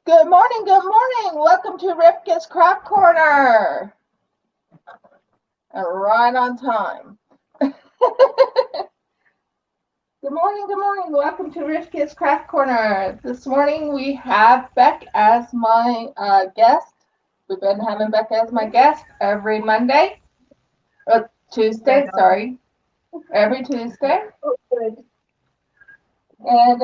Good morning, good morning. Welcome to Rivka's Craft Corner. Right on time. Good morning, good morning. Welcome to Rivka's Craft Corner. This morning we have Beck as my guest. We've been having Beck as my guest every Monday. Tuesday, sorry. Every Tuesday. And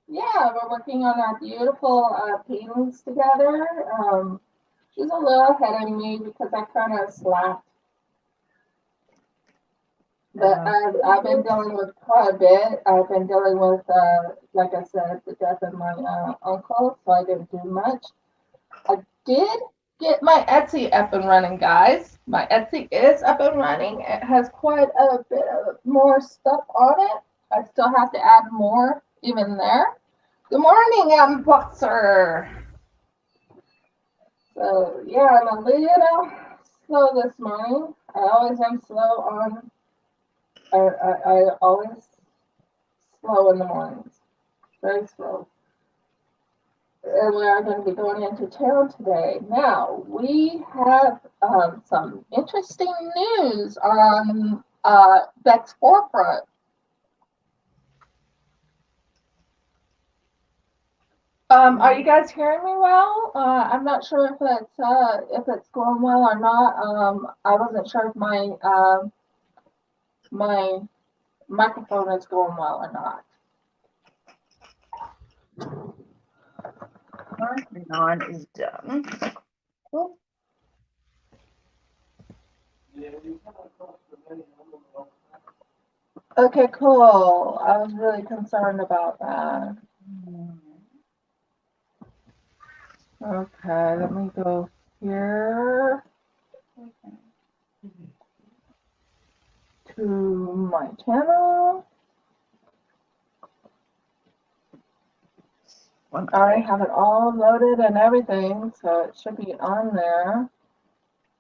yeah, we're working on our beautiful paintings together. She's a little ahead of me because I kind of slacked. But I've been dealing with quite a bit. I've been dealing with, like I said, the death of my uncle, so I didn't do much. I did get my Etsy up and running, guys. My Etsy is up and running. It has quite a bit of more stuff on it. I still have to add more even there. Good morning, Unboxer. So, yeah, I'm a little slow this morning. I always am slow on, I always slow in the mornings. Very slow. And we are going to be going into town today. Now, we have some interesting news on Beck's forefront. Are you guys hearing me well? I'm not sure if it's going well or not. I wasn't sure if my microphone is going well or not. Mine is done. Cool. Okay, cool. I was really concerned about that. Okay, let me go here to my channel. I already have it all loaded and everything, so it should be on there.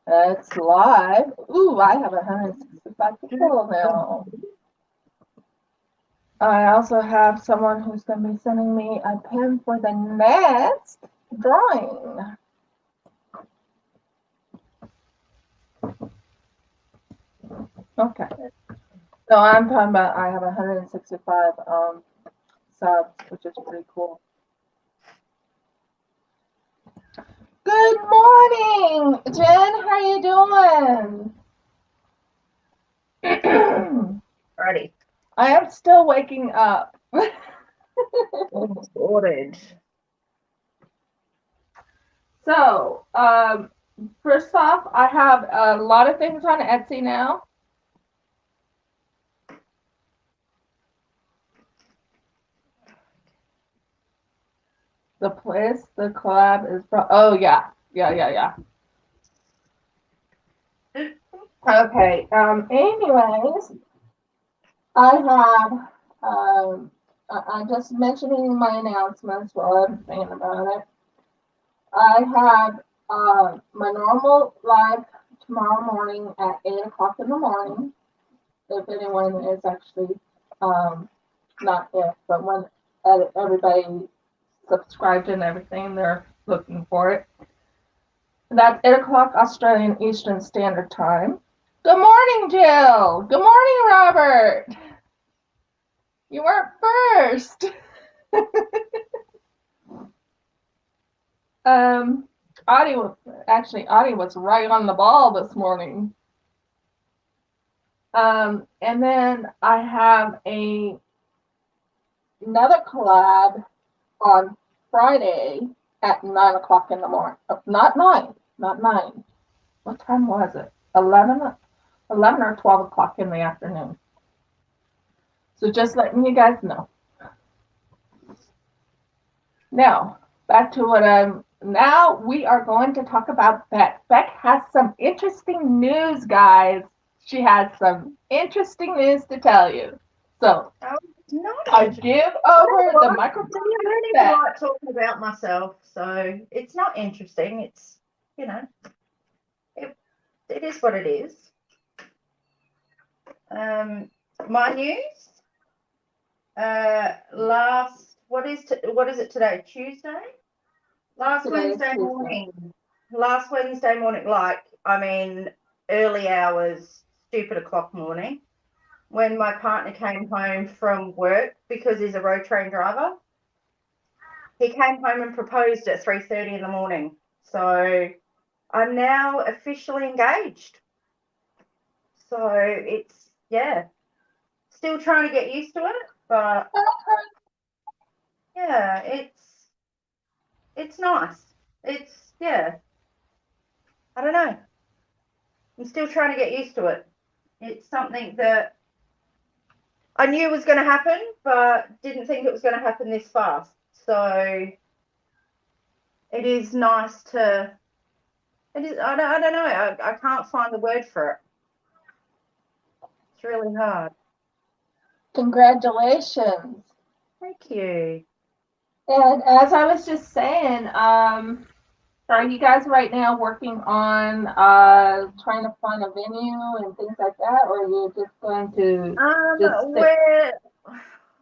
It's live. Ooh, I have 165 people now. I also have someone who's going to be sending me a pen for the next drawing. Okay. So I'm talking about I have 165 subs, which is pretty cool. Good morning, Jen. How you doing? Ready. I am still waking up. Ordered. So, first off, I have a lot of things on Etsy now. The place, the collab is from, oh yeah. Okay, anyways, I have, I'm just mentioning my announcements while I'm thinking about it. I have my normal live tomorrow morning at 8 o'clock in the morning. If anyone is actually, not if, but when everybody subscribed and everything, they're looking for it. That's 8 o'clock Australian Eastern Standard Time. Good morning, Jill. Good morning, Robert. You weren't first. Audie was right on the ball this morning. And then I have another collab on Friday at 9 o'clock in the morning. Not 9. What time was it? 11 or 12 o'clock in the afternoon. So just letting you guys know. Now, back to now we are going to talk about Beck. Beck has some interesting news, guys. She has some interesting news to tell you. So, I give over the microphone. I don't even like talking about myself, so it's not interesting. It's, it is what it is. My news. What is it today? Tuesday. Last Today is Wednesday Tuesday. morning. Last Wednesday morning, early hours, stupid o'clock morning, when my partner came home from work because he's a road train driver. He came home and proposed at 3:30 in the morning. So I'm now officially engaged. So it's, yeah, still trying to get used to it, but yeah, it's nice. It's, yeah, I don't know. I'm still trying to get used to it. It's something that I knew was going to happen, but didn't think it was going to happen this fast. So it is nice to, it is, I don't know, I can't find the word for it. It's really hard. Congratulations. Thank you. And as I was just saying, are you guys right now working on trying to find a venue and things like that, or are you just going to just stick?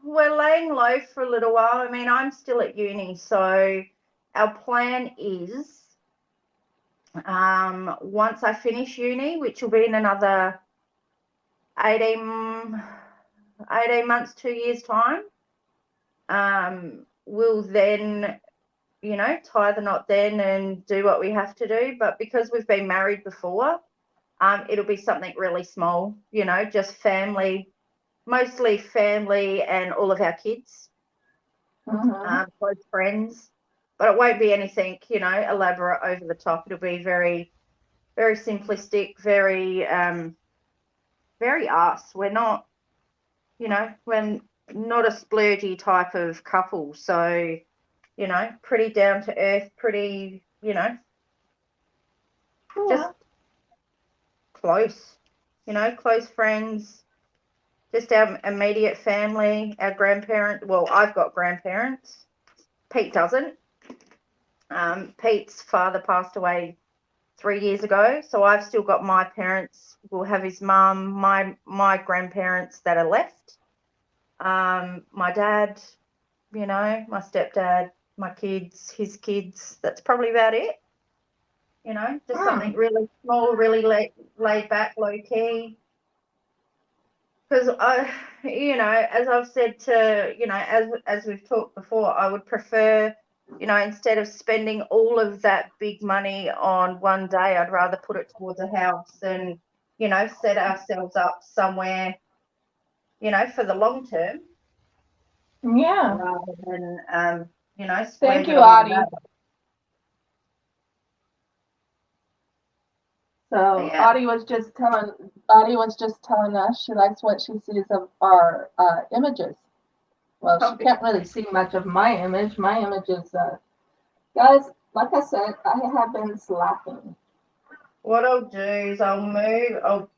We're laying low for a little while. I mean, I'm still at uni, so our plan is once I finish uni, which will be in another 18 months, 2 years time, we'll then, tie the knot then and do what we have to do. But because we've been married before, it'll be something really small, just family, mostly family and all of our kids, close friends. But it won't be anything, elaborate, over the top. It'll be very, very simplistic, very, very us. We're not, we're not a splurgy type of couple. So, pretty down to earth, pretty, just close, close friends, just our immediate family, our grandparents. Well, I've got grandparents. Pete doesn't. Pete's father passed away 3 years ago, so I've still got my parents. We'll have his mum, my grandparents that are left. My dad, my stepdad, my kids, his kids. That's probably about it. Just something really small, really laid back, low key. Because as I've said to, as we've talked before, I would prefer, instead of spending all of that big money on one day, I'd rather put it towards a house and, set ourselves up somewhere, for the long term. Yeah. Rather than, Thank you, it on one day. Audie. So Yeah. Audie was just telling us she likes what she sees of our images. Well, she can't really see much of my image. My image is, guys, like I said, I have been slacking. What I'll do is I'll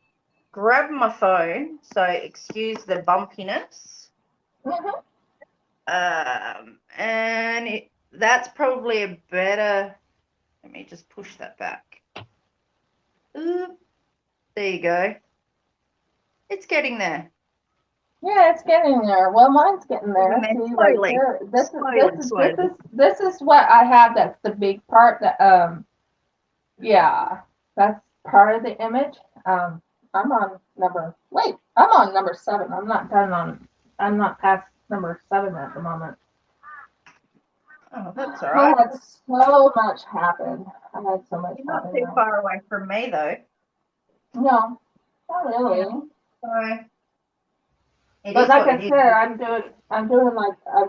grab my phone, so excuse the bumpiness. And that's probably a better, let me just push that back. Ooh, there you go. It's getting there. Yeah, it's getting there. Well, mine's getting there. See, Slowly. right here. This is what I have. That's the big part. That yeah, that's part of the image. I'm on number. Wait, I'm on number 7. I'm not done on. I'm not past number 7 at the moment. Oh, that's all right. I had so much happen. I had so much You're not happen. too far away from me, though. No, not really. Yeah. So But like I said, I'm doing like I'm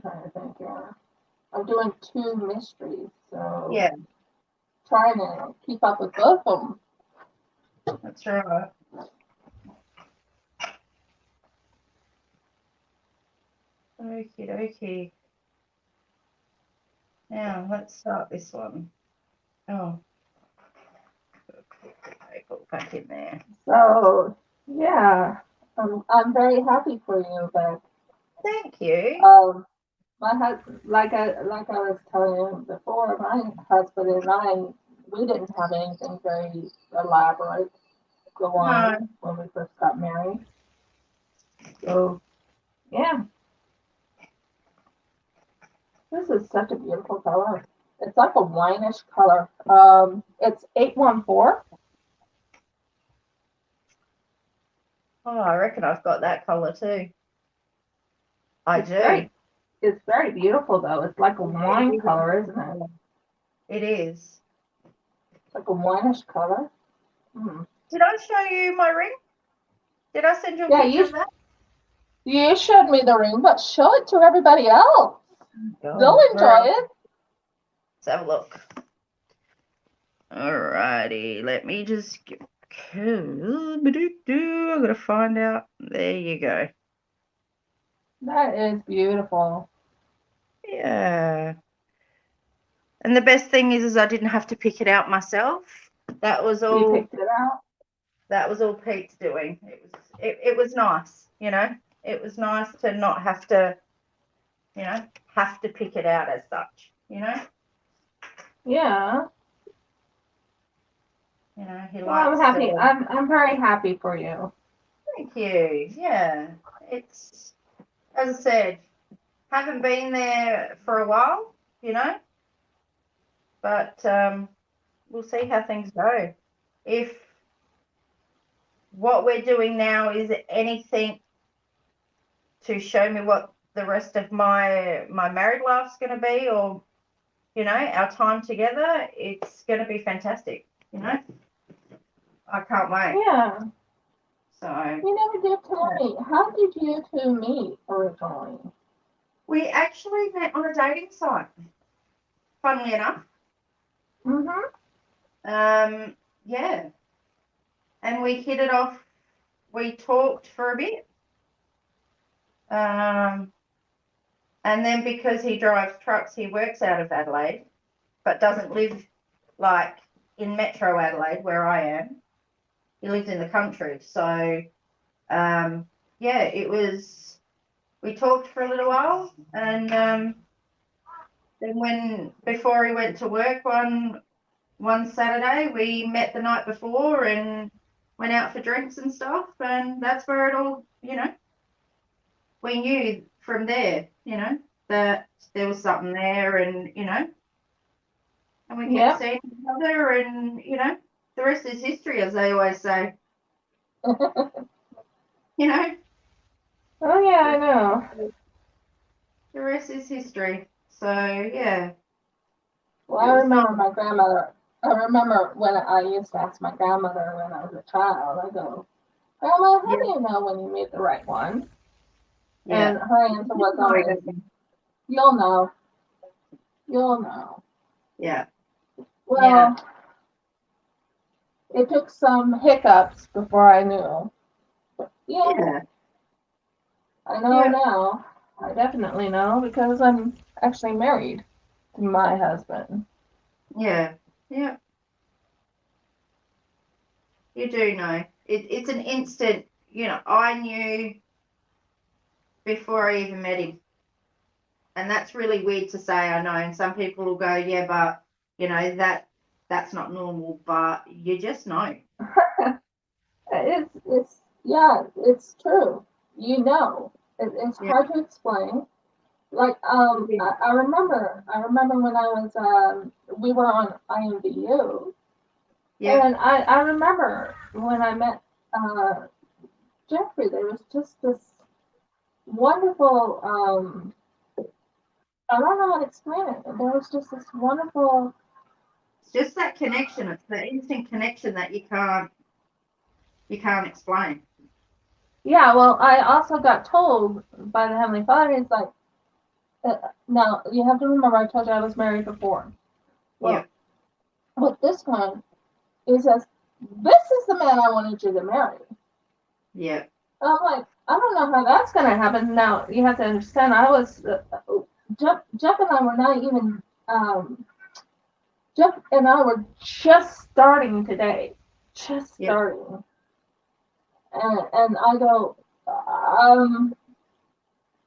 trying to think here. I'm doing 2 mysteries, so yeah, trying to keep up with both of them. that's right. Okie dokie. Now let's start this one. Oh, put back in there. So yeah, I'm very happy for you, but Thank you. my husband, like I was telling you before, my husband and I, we didn't have anything very elaborate go on when we first got married. So, yeah, this is such a beautiful color. It's like a wineish color. It's 814. Oh, I reckon I've got that colour too. I It's do. very beautiful though. It's like a wine color, isn't it? It is. Like a wineish color. Mm. Did I show you my ring? Did I send you a Yeah, picture of that? you showed me the ring, but show it to everybody else. They'll Oh, enjoy it. let's have a look. Alrighty, let me just get. I'm gonna find out. There you go. That is beautiful. Yeah. And the best thing is I didn't have to pick it out myself. That was You all. picked it out. That was all Pete's doing. It was nice, you know. It was nice to not have to, have to pick it out as such, you know. Yeah. He Well, I'm likes happy. to. I'm very happy for you. Thank you. Yeah, it's as I said, haven't been there for a while, but we'll see how things go. If what we're doing now is anything to show me what the rest of my married life's going to be, or our time together, it's going to be fantastic. I can't wait. Yeah. So You never did tell me. How did you two meet originally? we actually met on a dating site. Funnily enough. Mm-hmm. Yeah, and we hit it off. We talked for a bit. And then because he drives trucks, he works out of Adelaide, but doesn't live like in Metro Adelaide where I am. He lives in the country. So, yeah, we talked for a little while, and then before he went to work one Saturday, we met the night before and went out for drinks and stuff, and that's where it all, we knew from there, that there was something there, and and we kept Yep. seeing each other, and the rest is history, as they always say. You know, Oh yeah, I know. the rest is history. So yeah, Well, it I was nice. remember my grandmother. I remember when I used to ask my grandmother when I was a child. I go, Grandma, how Yeah, do you know when you meet the right one? yeah, And her answer was always, "You'll know. You'll know." yeah, yeah, Well, it took some hiccups before I knew. But yeah, yeah, I know yeah, now. I definitely know because I'm actually married to my husband. yeah, yeah. You do know. It's an instant. I knew before I even met him. And that's really weird to say, I know. And some people will go, yeah, but that's not normal. But you just know. It's true. You know, it's Yeah. hard to explain. Like I remember when I was we were on IMVU, Yeah. and I remember when I met uh, Jeffrey. There was just this wonderful I don't know how to explain it. There was just this wonderful. It's just that connection. It's that instant connection that you can't explain. Yeah, well, I also got told by the Heavenly Father, he's like, now you have to remember, I told you I was married before. Yeah. Well, with this one, he says, this is the man I wanted you to marry. Yeah. And I'm like, I don't know how that's going to happen. Now, you have to understand, Jeff and I were not even, Jeff and I were just starting today. Just Yeah. starting. And I go, um,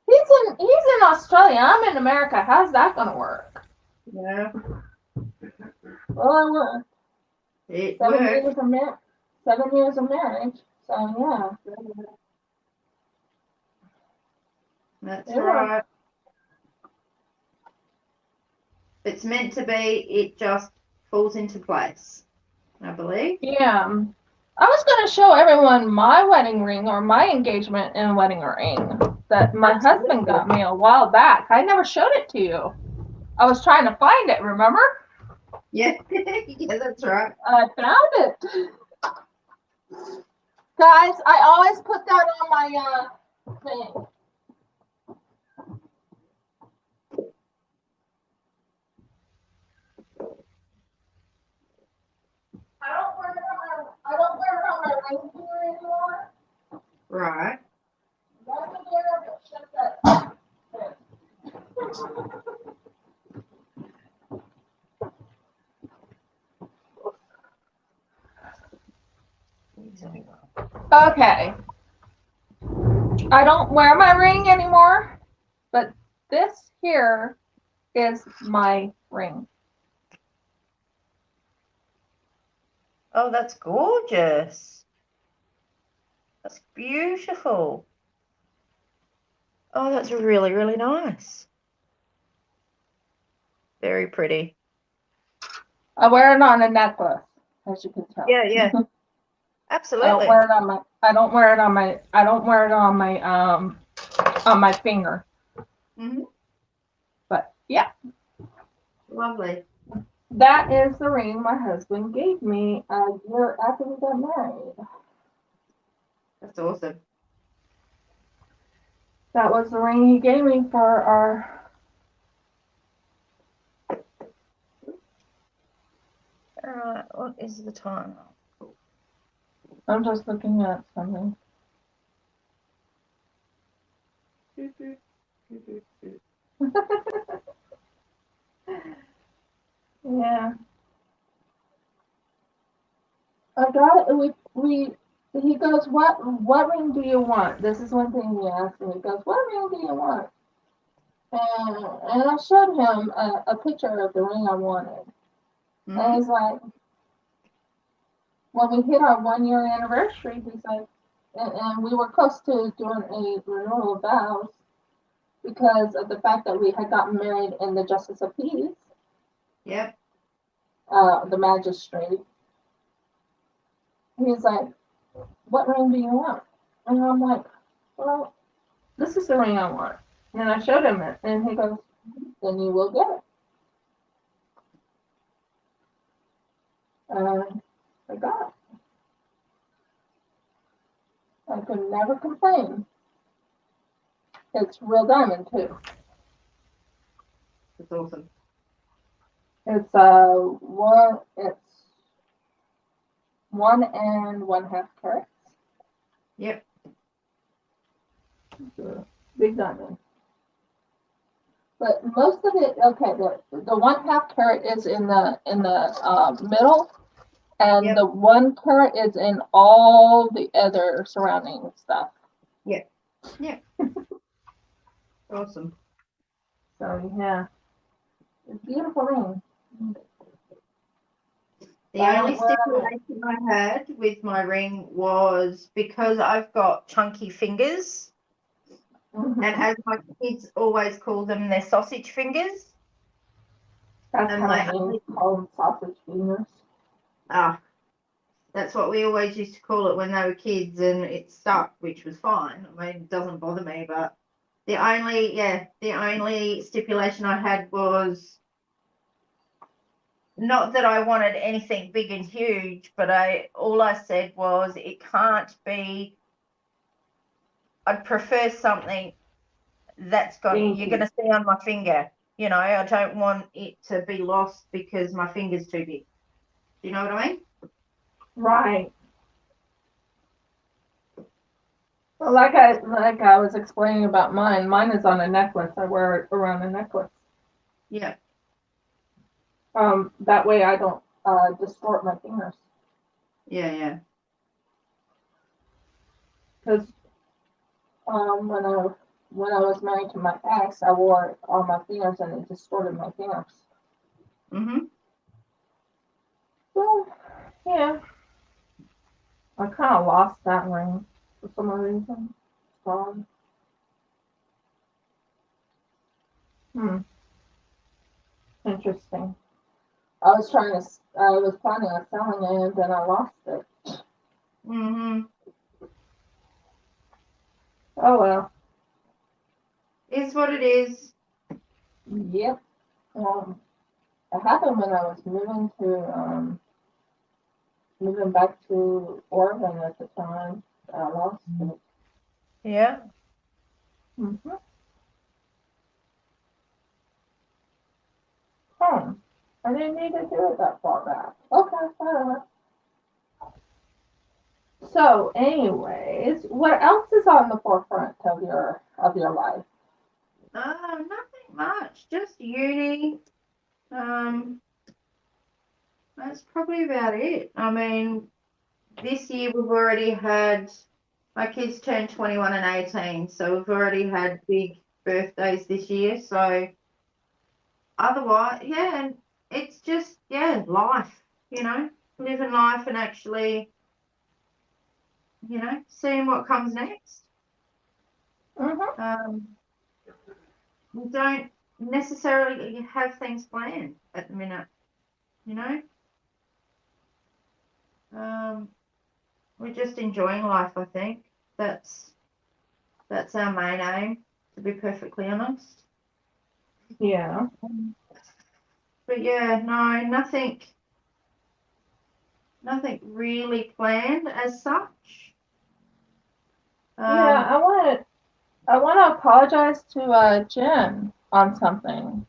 he's in Australia. I'm in America. How's that going to work? Yeah. Well, it worked. It 7 years worked. of marriage. 7 years of marriage. So yeah. That's Yeah. right. If it's meant to be, it just falls into place, I believe. Yeah. I was going to show everyone my wedding ring or my engagement and wedding ring that my husband got me a while back. I never showed it to you. I was trying to find it, remember? Yeah, yeah, that's right. I found it. Guys, I always put that on my thing. I don't wear it on my ring finger anymore. Right. Let me get it, but shut that. Okay. I don't wear my ring anymore, but this here is my ring. Oh, that's gorgeous. That's beautiful. Oh, that's really, really nice. Very pretty. I wear it on a necklace, as you can tell. Yeah, yeah. Absolutely. I don't wear it on my on my finger. Mm-hmm. But yeah, Lovely. that is the ring my husband gave me a year after we got married. That's awesome. That was the ring he gave me for our. What is the time? I'm just looking at something. Yeah. I got it. He goes, what ring do you want? This is one thing he asked me. He goes, what ring do you want? And I showed him a picture of the ring I wanted. Mm-hmm. And he's like, when we hit our 1 year anniversary, he's like, and we were close to doing a renewal of vows because of the fact that we had gotten married in the Justice of Peace, Yep. the magistrate. He's like, what ring do you want? And I'm like, well, this is the ring I want. And I showed him it, and he goes, then you will get it. And I got it. I could never complain. It's real diamond too. That's awesome. It's it's 1 1/2 carats. Yep. It's a big diamond. But most of it, okay, the 1/2 carat is in the middle, and Yep. the 1 carat is in all the other surrounding stuff. Yep. Yep. Awesome. So yeah, it's a beautiful ring. The only stipulation I had with my ring was because I've got chunky fingers, Mm-hmm. and as my kids always call them, they're sausage fingers. That's And kind of mean. Call them sausage fingers. That's what we always used to call it when they were kids, and it stuck, which was fine. I mean, it doesn't bother me, but the only stipulation I had was not that I wanted anything big and huge, but all I said was it can't be. I'd prefer something that's you're going to see on my finger. You know, I don't want it to be lost because my finger's too big. Do you know what I mean? Right. Well, like I was explaining about mine. Mine is on a necklace. I wear it around a necklace. Yeah. That way I don't distort my fingers. Yeah, yeah. Because when I was married to my ex, I wore it on my fingers and it distorted my fingers. Mhm. So yeah, I kind of lost that ring for some reason. Hmm. Interesting. I was I was planning on selling it and then I lost it. Mhm. Oh well. Is what it is. Yep. It happened when I was moving back to Oregon at the time. I lost it. Yeah. Mm-hmm. Hmm. I didn't need to do it that far back. Okay, whatever. So, anyways, what else is on the forefront of your life? Nothing much. Just uni. Um, that's probably about it. I mean, this year we've already had my kids turned 21 and 18, so we've already had big birthdays this year. So otherwise, yeah, and it's just life, living life and actually, seeing what comes next. Mm-hmm. Um, we don't necessarily have things planned at the minute, you know. We're just enjoying life. I think that's that's our main aim, to be perfectly honest. Yeah. But yeah, no, nothing really planned as such. Yeah, Um, I want to apologize to Jen on something.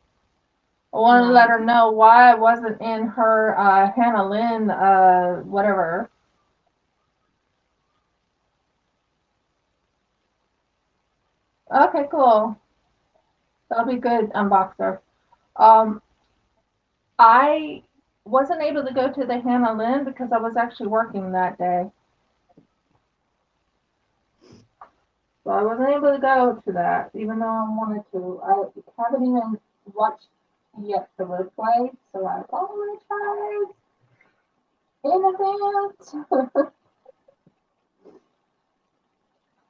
I want to let right. her know why I wasn't in her Hannah Lynn whatever. Okay, cool. That'll be good, Unboxer. Um, I wasn't able to go to the Hannah Lynn because I was actually working that day. So I wasn't able to go to that, even though I wanted to. I haven't even watched yet the replay, so I apologize in advance.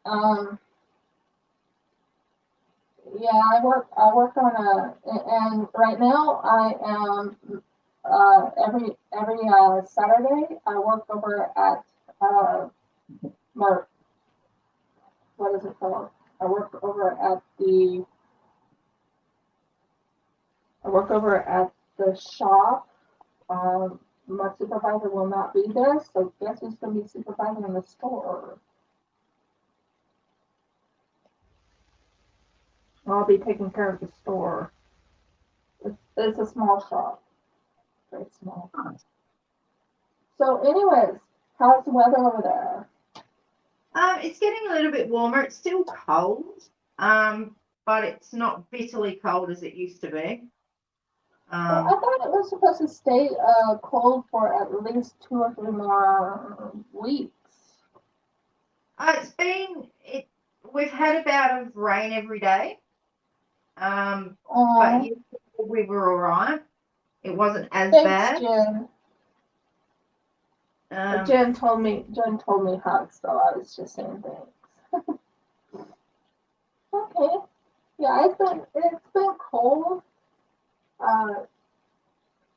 um, yeah, I work on and right now I am every Saturday I work over at my what is it called? I work over at the I work over at the shop. My supervisor will not be there, so guess who's going to be supervising in the store? I'll be taking care of the store. It's a small shop, very small. So, anyways, how's the weather over there? It's getting a little bit warmer. It's still cold, but it's not bitterly cold as it used to be. Well, I thought it was supposed to stay cold for at least 2 or 3 more weeks. It's been it. We've had a bout of rain every day, but Oh, yesterday we were all right. It wasn't as thanks, bad. Jen. Um, Jen told me how, so I was just saying thanks. Okay. Yeah, it's been cold. Uh,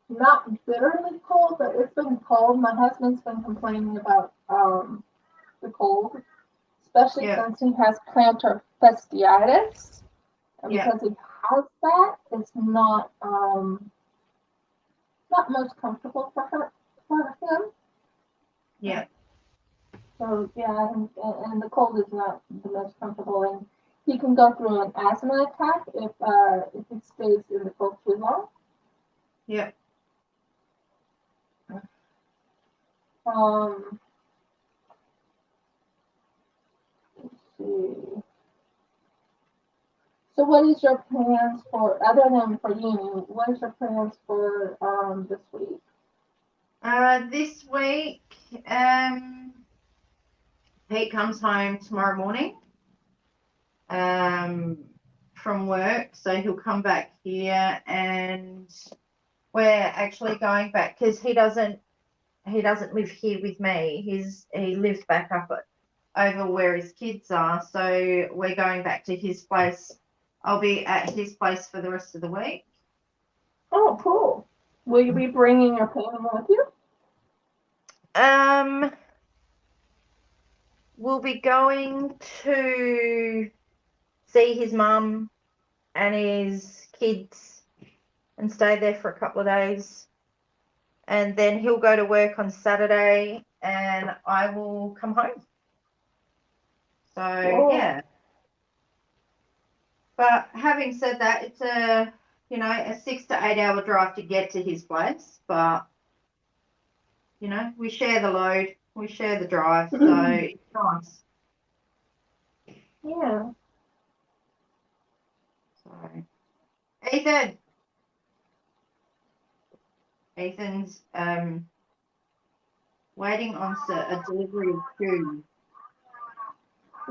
not bitterly cold, but it's been cold. My husband's been complaining about the cold, especially yeah, since he has plantar fasciitis, and yeah, because he has that, it's not most comfortable for him. yeah, So yeah, and the cold is not the most comfortable, and he can go through an asthma attack if he stays in the cold too long. yeah. Um, let's see. So what is your plans for other than for uni? What is your plans for this week? This week, um, Pete comes home tomorrow morning, um, from work, so he'll come back here, and we're actually going back because he doesn't live here with me. He lives back up over where his kids are, so we're going back to his place I'll be at his place for the rest of the week. Oh, cool. Will you be bringing your painting with you? We'll be going to see his mum and his kids and stay there for a couple of days. And then he'll go to work on Saturday and I will come home. So, Cool. yeah. But having said that, it's a 6 to 8 hour drive to get to his place. But, we share the load. We share the drive. So it's nice. Yeah. So, Ethan's waiting on a delivery of food.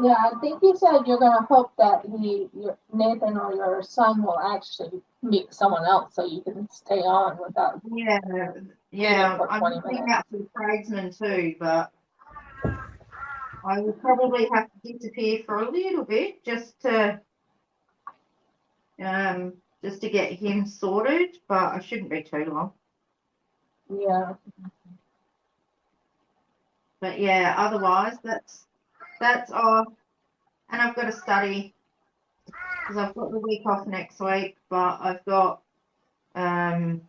Yeah, I think you said you're gonna hope that Nathan or your son will actually meet someone else so you can stay on without. Yeah. For I'm 20 thinking minutes. about some tradesmen too, but I will probably have to disappear for a little bit just to get him sorted, but I shouldn't be too long. Yeah. But yeah, otherwise that's off, and I've got to study because I've got the week off next week, but I've got some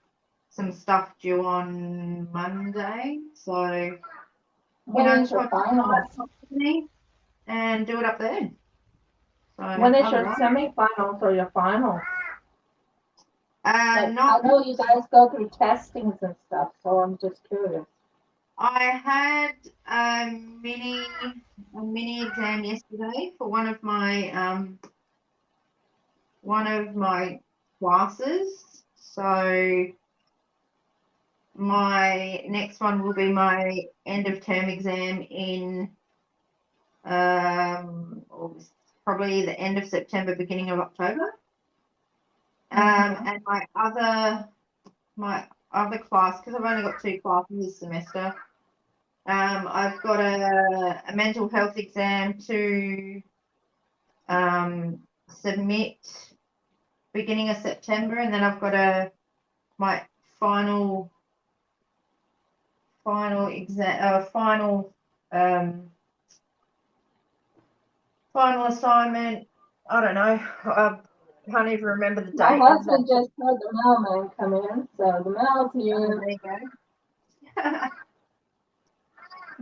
stuff due on Monday, so When is your finals? and do it up there. So When is your semifinals or your finals? I know you guys go through testings and stuff, so I'm just curious. I had a mini exam yesterday for one of my classes. So my next one will be my end of term exam in August, probably the end of September, beginning of October. And my other class, because I've only got 2 classes this semester, I've got a mental health exam to submit beginning of September, and then I've got my final exam, final assignment. I don't know. I can't even remember the date. My husband just heard the mailman come in, so the mail's here. There you go.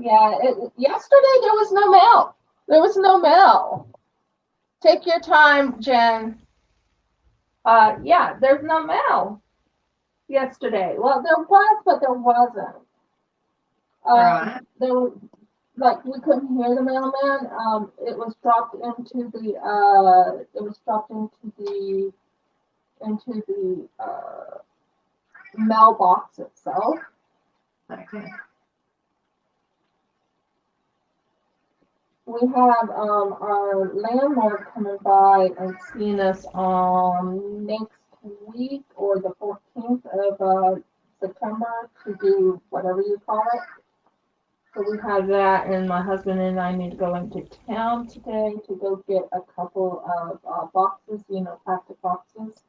Yeah, yesterday there was no mail. There was no mail. Take your time, Jen. Yeah, there's no mail yesterday. Well, there was, but there wasn't. Right. There was, like, we couldn't hear the mailman. It was dropped into the mailbox itself. Okay. We have our landlord coming by and seeing us next week or the 14th of September to do whatever you call it. So we have that, and my husband and I need to go into town today to go get a couple of boxes, plastic boxes.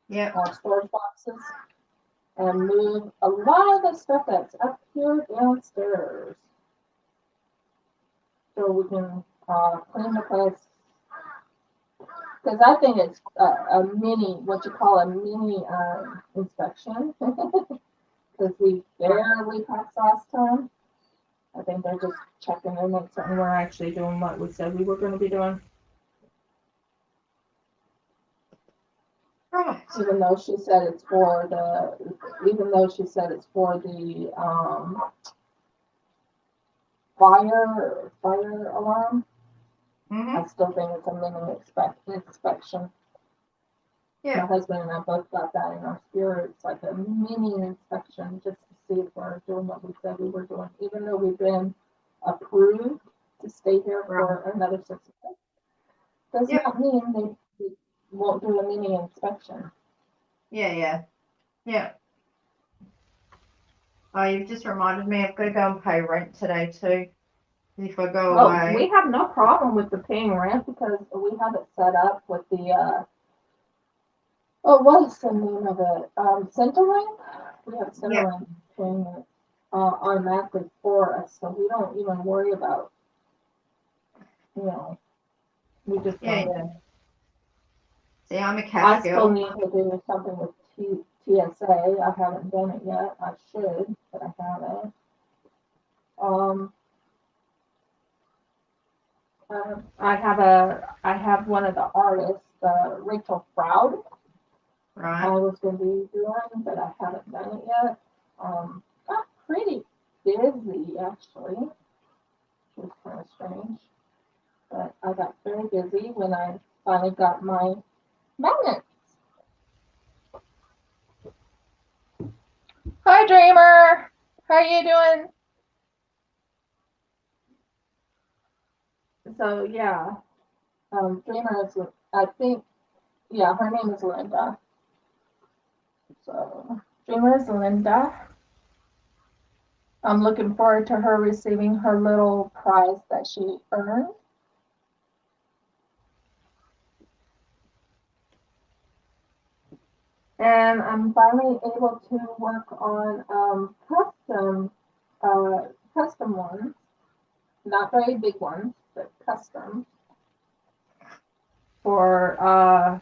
Yeah. Storage boxes, and move a lot of the stuff that's up here downstairs. So we can clean the place. Because I think it's a mini inspection. Because we barely passed last time. I think they're just checking in on something. We're actually doing what we said we were going to be doing. Right. Even though she said it's for the fire alarm. Mm-hmm. I still think it's a mini inspection. Yeah. My husband and I both got that in our spirit. It's like a mini inspection just to see if we're doing what we said we were doing, even though we've been approved to stay here for another 6 months. Does not mean they won't do a mini inspection. Yeah. Oh, you've just reminded me I've got to go and pay rent today too. If I go away. We have no problem with the paying rent because we have it set up with the Oh, what's the name of it? Centerlink? We have Yeah, Centerlink paying it automatically for us, so we don't even worry about, you know, we just yeah, don't. yeah. See, I'm a I cash still girl. need to do something with TSA. I haven't done it yet. I should, but I haven't. Um, I have one of the artists, Rachel Froud. I Right. was going to be doing, but I haven't done it yet. Got pretty busy actually, which was kind of strange. But I got very busy when I finally got my magnet. Hi, Dreamer. How you doing? So yeah, Dreamer is. I think yeah, her name is Linda. So Dreamer is Linda. I'm looking forward to her receiving her little prize that she earned. And I'm finally able to work on custom ones, not very big ones, but custom for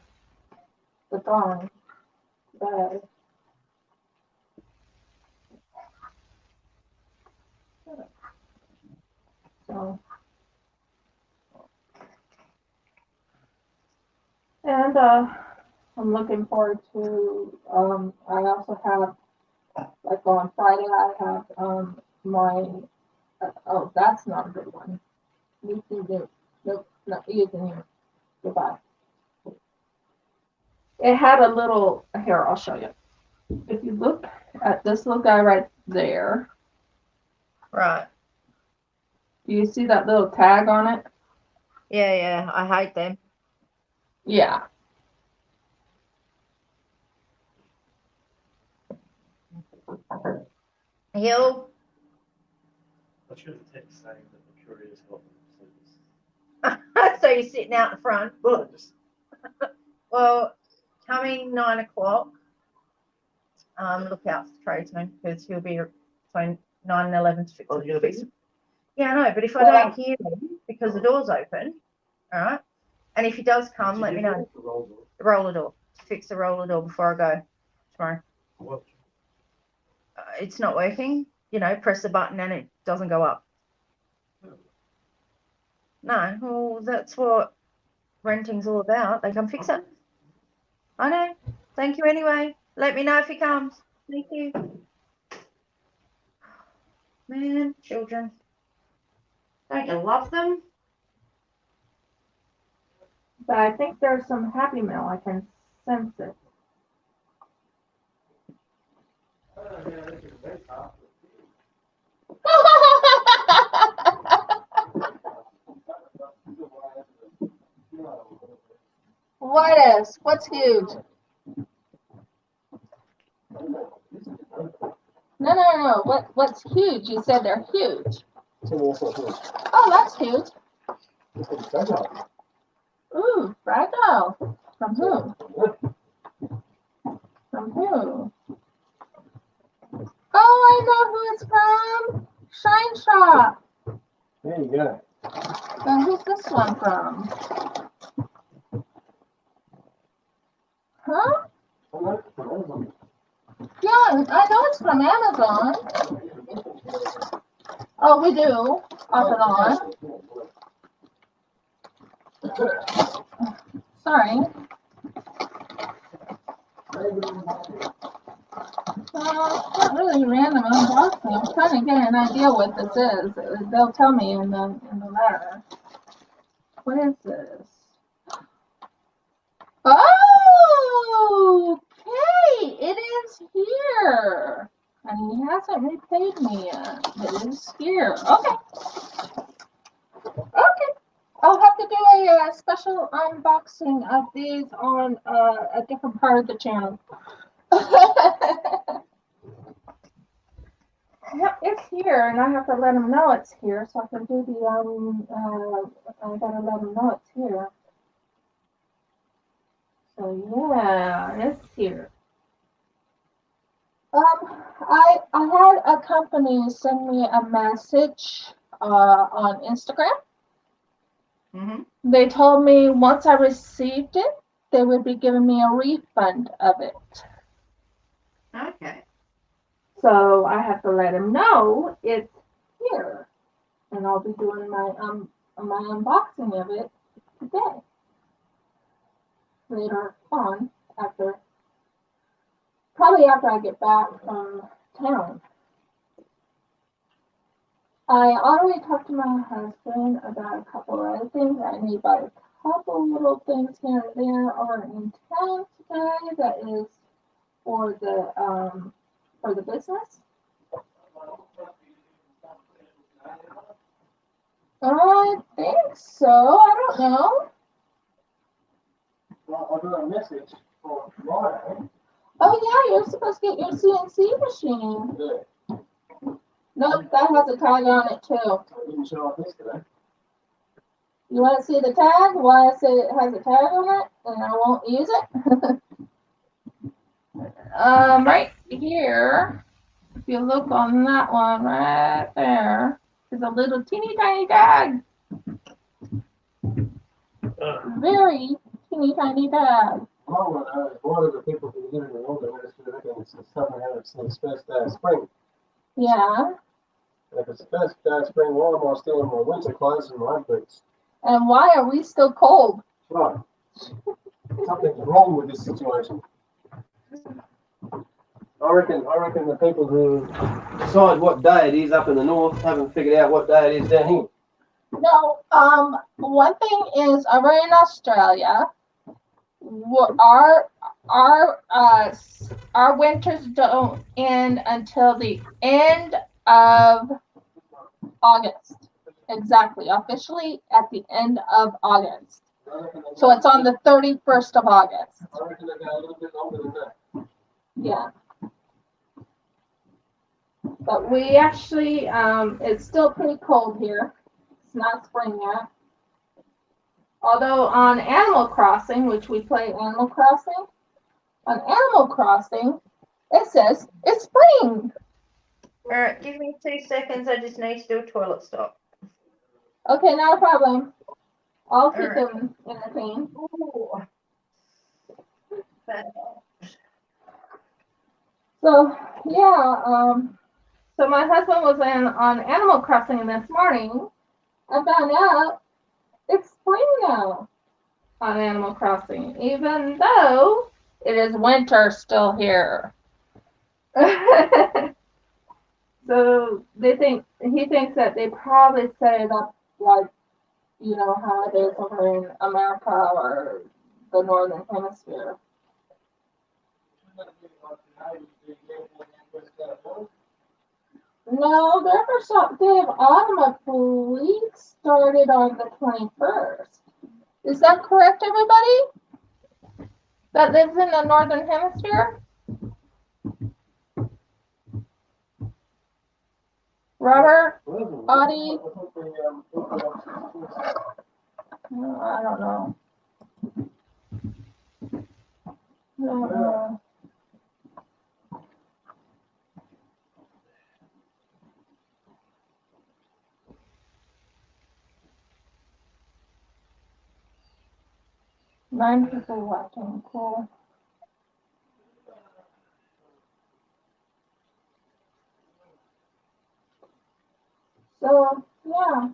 the drawing. But, so, and I'm looking forward to. I also have like on Friday I have my. Oh, that's not a good one. You can do. Nope, not using it. Goodbye. It had a little. Here, I'll show you. If you look at this little guy right there, Right. do you see that little tag on it? Yeah, yeah. I hate them. Yeah. Hill. I should have text saying that the courier's got them. So you're sitting out the front. Well, just Well, coming 9 o'clock, look out for the tradesman because he'll be between 9 and 11 to fix oh, it. you're gonna fix it? Yeah, I know, but if I Well, don't hear him because the door's open, all right, and if he does come, let me know. The roll door. The roller door, to fix the roller door before I go tomorrow. What? It's not working. You know, press the button and it doesn't go up. No, well, that's what renting's all about. They come fix it. I know. Thank you anyway. Let me know if he comes. Thank you. Man, children. Don't you love them? but I think there's some happy mail. I can sense it. What is? What's huge? No. What's huge? You said they're huge. Oh, that's huge. Ooh, fragile. From who? From who? Oh, I know who it's from. Shine Shop. There you go. And who's this one from? Huh? Yeah, I know it's from Amazon. Oh, we do, off and on. Sorry. It's not really random unboxing. I'm trying to get an idea what this is. They'll tell me in the letter. What is this? Oh, okay, it is here. And he hasn't repaid me yet. It is here. Okay. Okay. I'll have to do a special unboxing of these on a different part of the channel. Yep, it's here, and I have to let them know it's here, so I can do the I gotta let them know it's here. So yeah, it's here. I had a company send me a message on Instagram. Mm-hmm. They told me once I received it, they would be giving me a refund of it. Okay. So I have to let them know it's here, and I'll be doing my unboxing of it today. Later on, probably after I get back from town. I already talked to my husband about a couple of other things. I need about a couple little things here and there are in town today that is for the business. I think so. I don't know. Well, I got a message for Friday. Oh yeah, you're supposed to get your CNC machine. Yeah. Nope, that has a tag on it too. It didn't show up yesterday. You want to see the tag? Why I say it has a tag on it and I won't use it? Right here, if you look on that one right there, there's a little teeny tiny tag. Very teeny tiny tag. Well, one of the people who live in the older ministry reckons it's the summer and it's the first day of spring. Yeah. And if it's the first day of spring, why am I still in my winter clothes and my boots? And why are we still cold? Right. Something's wrong with this situation. I reckon the people who decide what day it is up in the north haven't figured out what day it is down here. No, one thing is over in Australia, our winters don't end until the end of August. Exactly, officially at the end of August. So it's on the 31st of August. I reckon they go a little bit longer than that. Yeah. But we actually, it's still pretty cold here. It's not spring yet. Although on Animal Crossing, which we play Animal Crossing, on Animal Crossing, it says it's spring. All right, give me 2 seconds. I just need to do a toilet stop. Okay, not a problem. I'll keep Alright. them entertained. Ooh. So yeah, so my husband was on Animal Crossing this morning. I found out it's spring now on Animal Crossing, even though it is winter still here. So he thinks that they probably set it up like, you know, how it is over in America or the Northern Hemisphere. No, their first day of autumn, I believe, started on the 21st. Is that correct, everybody? That lives in the Northern Hemisphere? Robert? Audie? No, I don't know. No. Nine people watching. Cool. So, yeah.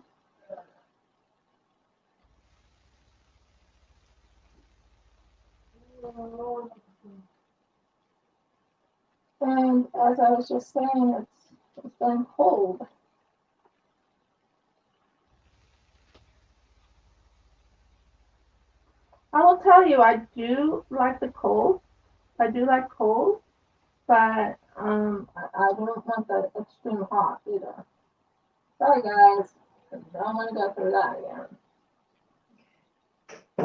And as I was just saying, it's been cold. I will tell you, I do like the cold. I do like cold, but I don't want the extreme hot either. Sorry guys, I don't want to go through that again.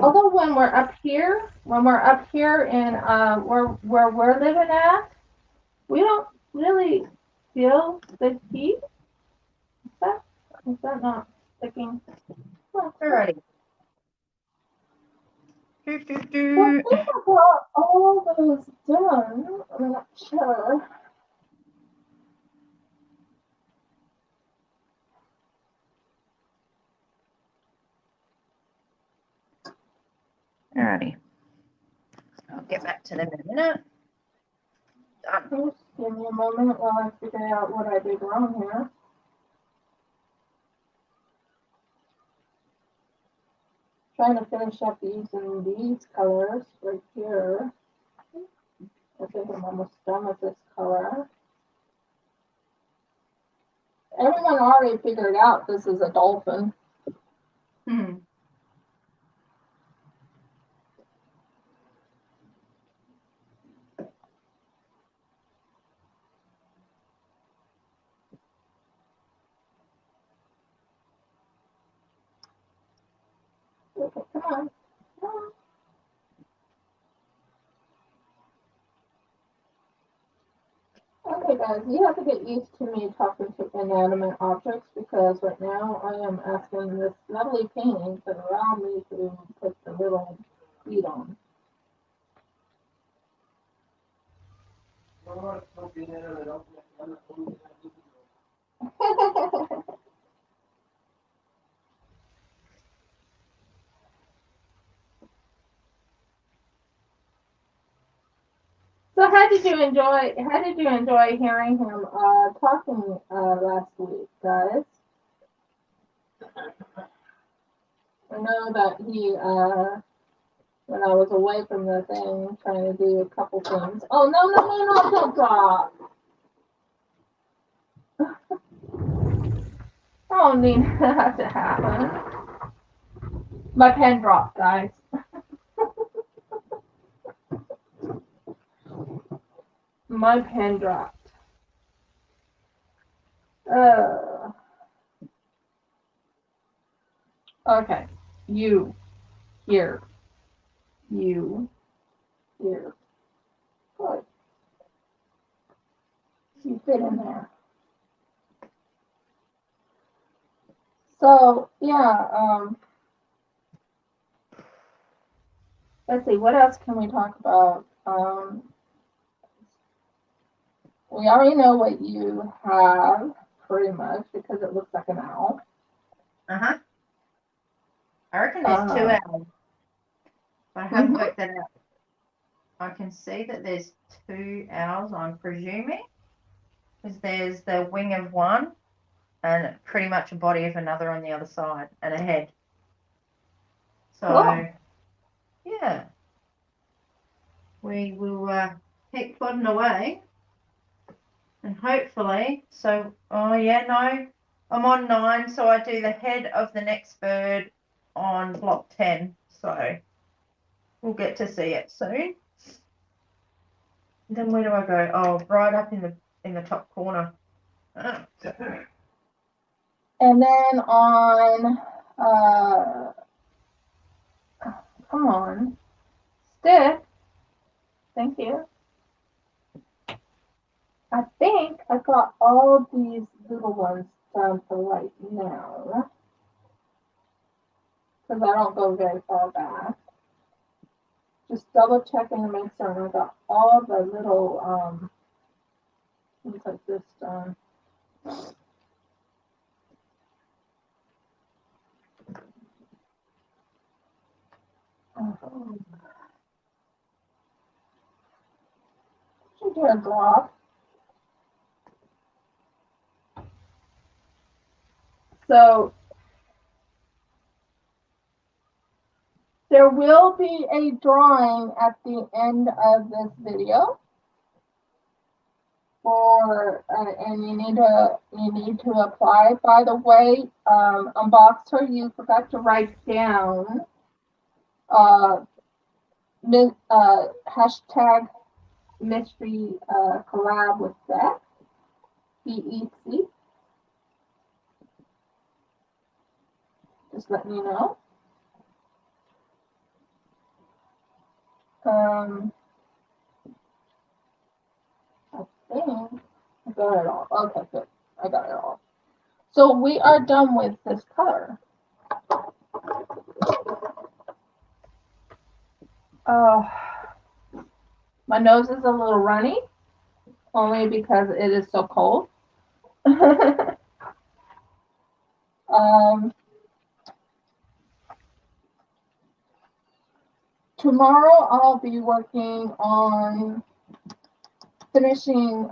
Although when we're up here in where we're living at, we don't really feel the heat. Is that not sticking? Alrighty. Do, do, I think do. I got all those done. I'm not sure. Alrighty. I'll get back to them in a minute. Done. Just give me a moment while I figure out what I did wrong here. Trying to finish up using these colors right here. I think I'm almost done with this color. Everyone already figured out this is a dolphin. Hmm. Okay, come on. Come on. Okay, guys, you have to get used to me talking to inanimate objects because right now I am asking this lovely painting to allow me to put the little feet on. So how did you enjoy hearing him talking last week, guys? I know that he when I was away from the thing trying to do a couple things. Oh no, don't drop. I don't need that to happen. My pen dropped, guys. My pen dropped. Okay. You. Here. You. Here. Good. You fit in there. So, yeah, let's see, what else can we talk about? We already know what you have, pretty much, because it looks like an owl. Uh-huh. I reckon there's 2 owls. I haven't worked that out. I can see that there's 2 owls, I'm presuming. Because there's the wing of one and pretty much a body of another on the other side and a head. So, Cool. yeah. We will keep plodding away. And hopefully, so, oh yeah, no, I'm on 9, so I do the head of the next bird on block 10. So, we'll get to see it soon. Then where do I go? Oh, right up in the top corner. Oh. And then on, come on, stick. Thank you. I think I got all of these little ones done for right now. Because I don't go very far back. Just double checking to make sure I got all the little things like this done. Should do a drop. So there will be a drawing at the end of this video. And you need to apply. By the way, Unboxer, you forgot to write down hashtag mystery collab with Beth, BEC. Just letting you know. I think I got it all. Okay, good. I got it all. So we are done with this color. My nose is a little runny, only because it is so cold. Tomorrow I'll be working on finishing,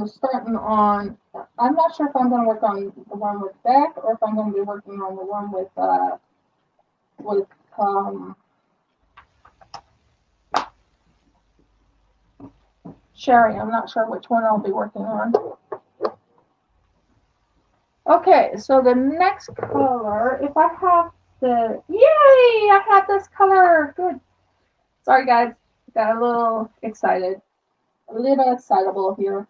starting on, I'm not sure if I'm going to work on the one with Beck or if I'm going to be working on the one with Sherry. I'm not sure which one I'll be working on. Okay, so the next color, if I have yay, I have this color, good. Sorry guys, got a little excited, a little excitable here.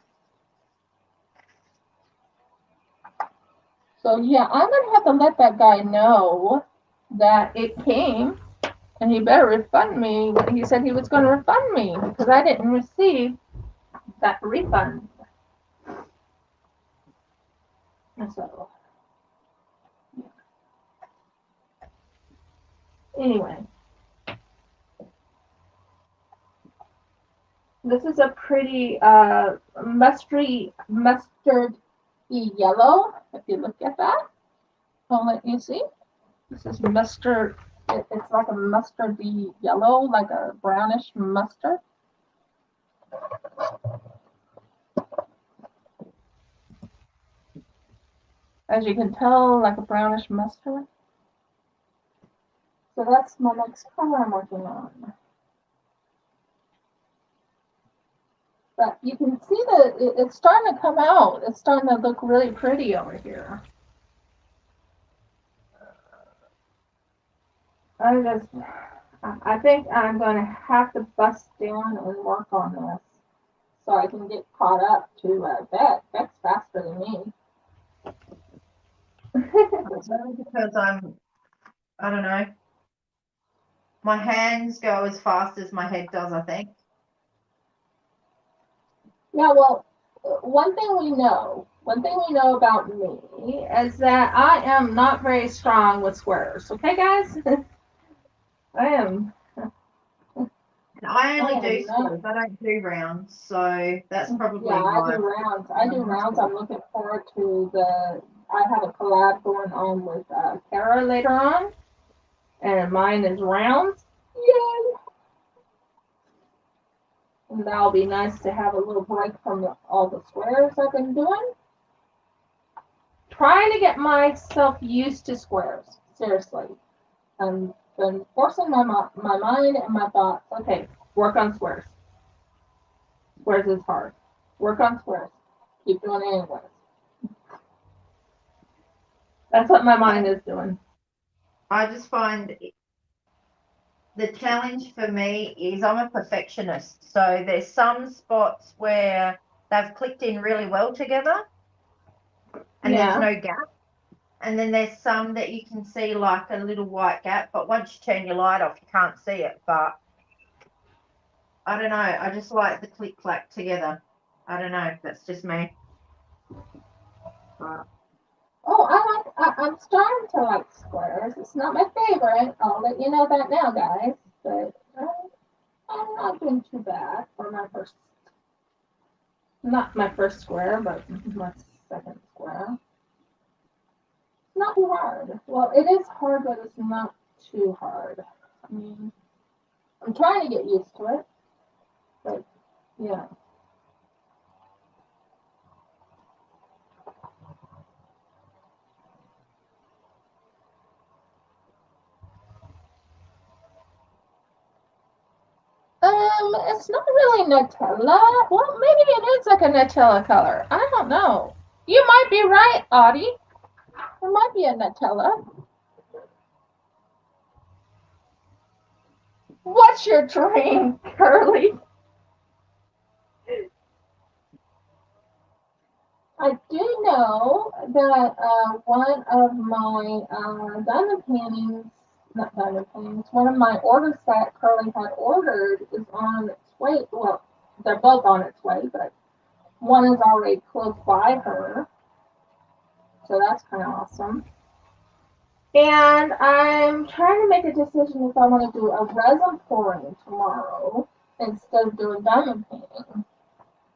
So yeah, I'm gonna have to let that guy know that it came, and he better refund me. He said he was gonna refund me because I didn't receive that refund. So anyway, this is a pretty mustard yellow. If you look at that, I'll let you see. This is mustard. It's like a mustardy yellow, like a brownish mustard. As you can tell, like a brownish mustard. So that's my next color I'm working on. But you can see that it's starting to come out. It's starting to look really pretty over here. I think I'm going to have to bust down and work on this so I can get caught up to Beck. Beck's faster than me. It's only because I don't know. My hands go as fast as my head does, I think. Yeah, well, one thing we know about me is that I am not very strong with squares. Okay, guys? I am. I only do squares. I don't do rounds, so that's probably I do rounds. I'm looking forward to I have a collab going on with Kara later on, and mine is rounds. Yay! And that'll be nice to have a little break from all the squares I've been doing. Trying to get myself used to squares. Seriously. I've been forcing my mind and my thoughts. Okay, work on squares. Squares is hard. Work on squares. Keep doing it anyways. That's what my mind is doing. I just find the challenge for me is I'm a perfectionist. So there's some spots where they've clicked in really well together and there's no gap. And then there's some that you can see like a little white gap, but once you turn your light off, you can't see it. But I don't know. I just like the click clack together. I don't know. That's just me. But I'm starting to like squares. It's not my favorite. I'll let you know that now, guys. But I'm not doing too bad for not my first square, but my second square. Not too hard. Well, it is hard, but it's not too hard. I mean, I'm trying to get used to it, but yeah. It's not really Nutella. Well, maybe it is like a Nutella color. I don't know. You might be right, Audie. It might be a Nutella. What's your dream, Curly? I do know that one of my diamond paintings, not diamond paintings, one of my orders that Curly had ordered is on its way. Well, they're both on its way, but one is already close by her. So that's kind of awesome. And I'm trying to make a decision if I want to do a resin pouring tomorrow instead of doing diamond painting.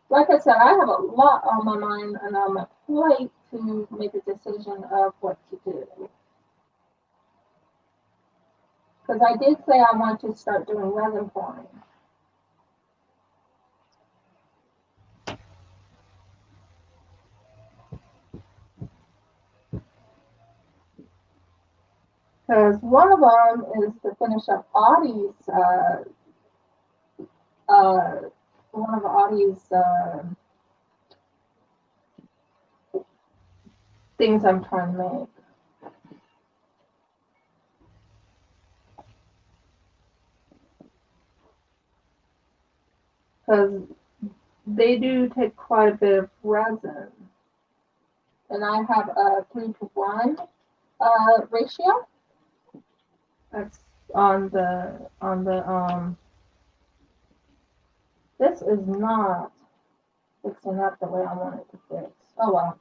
Like I said, I have a lot on my mind and on my plate to make a decision of what to do. Because I did say I want to start doing resin pouring. Because one of them is to finish up Audie's, one of Audie's things I'm trying to make. Because they do take quite a bit of resin. And I have a 3-to-1 ratio. That's on the this is not fixing up the way I want it to fix. Oh well.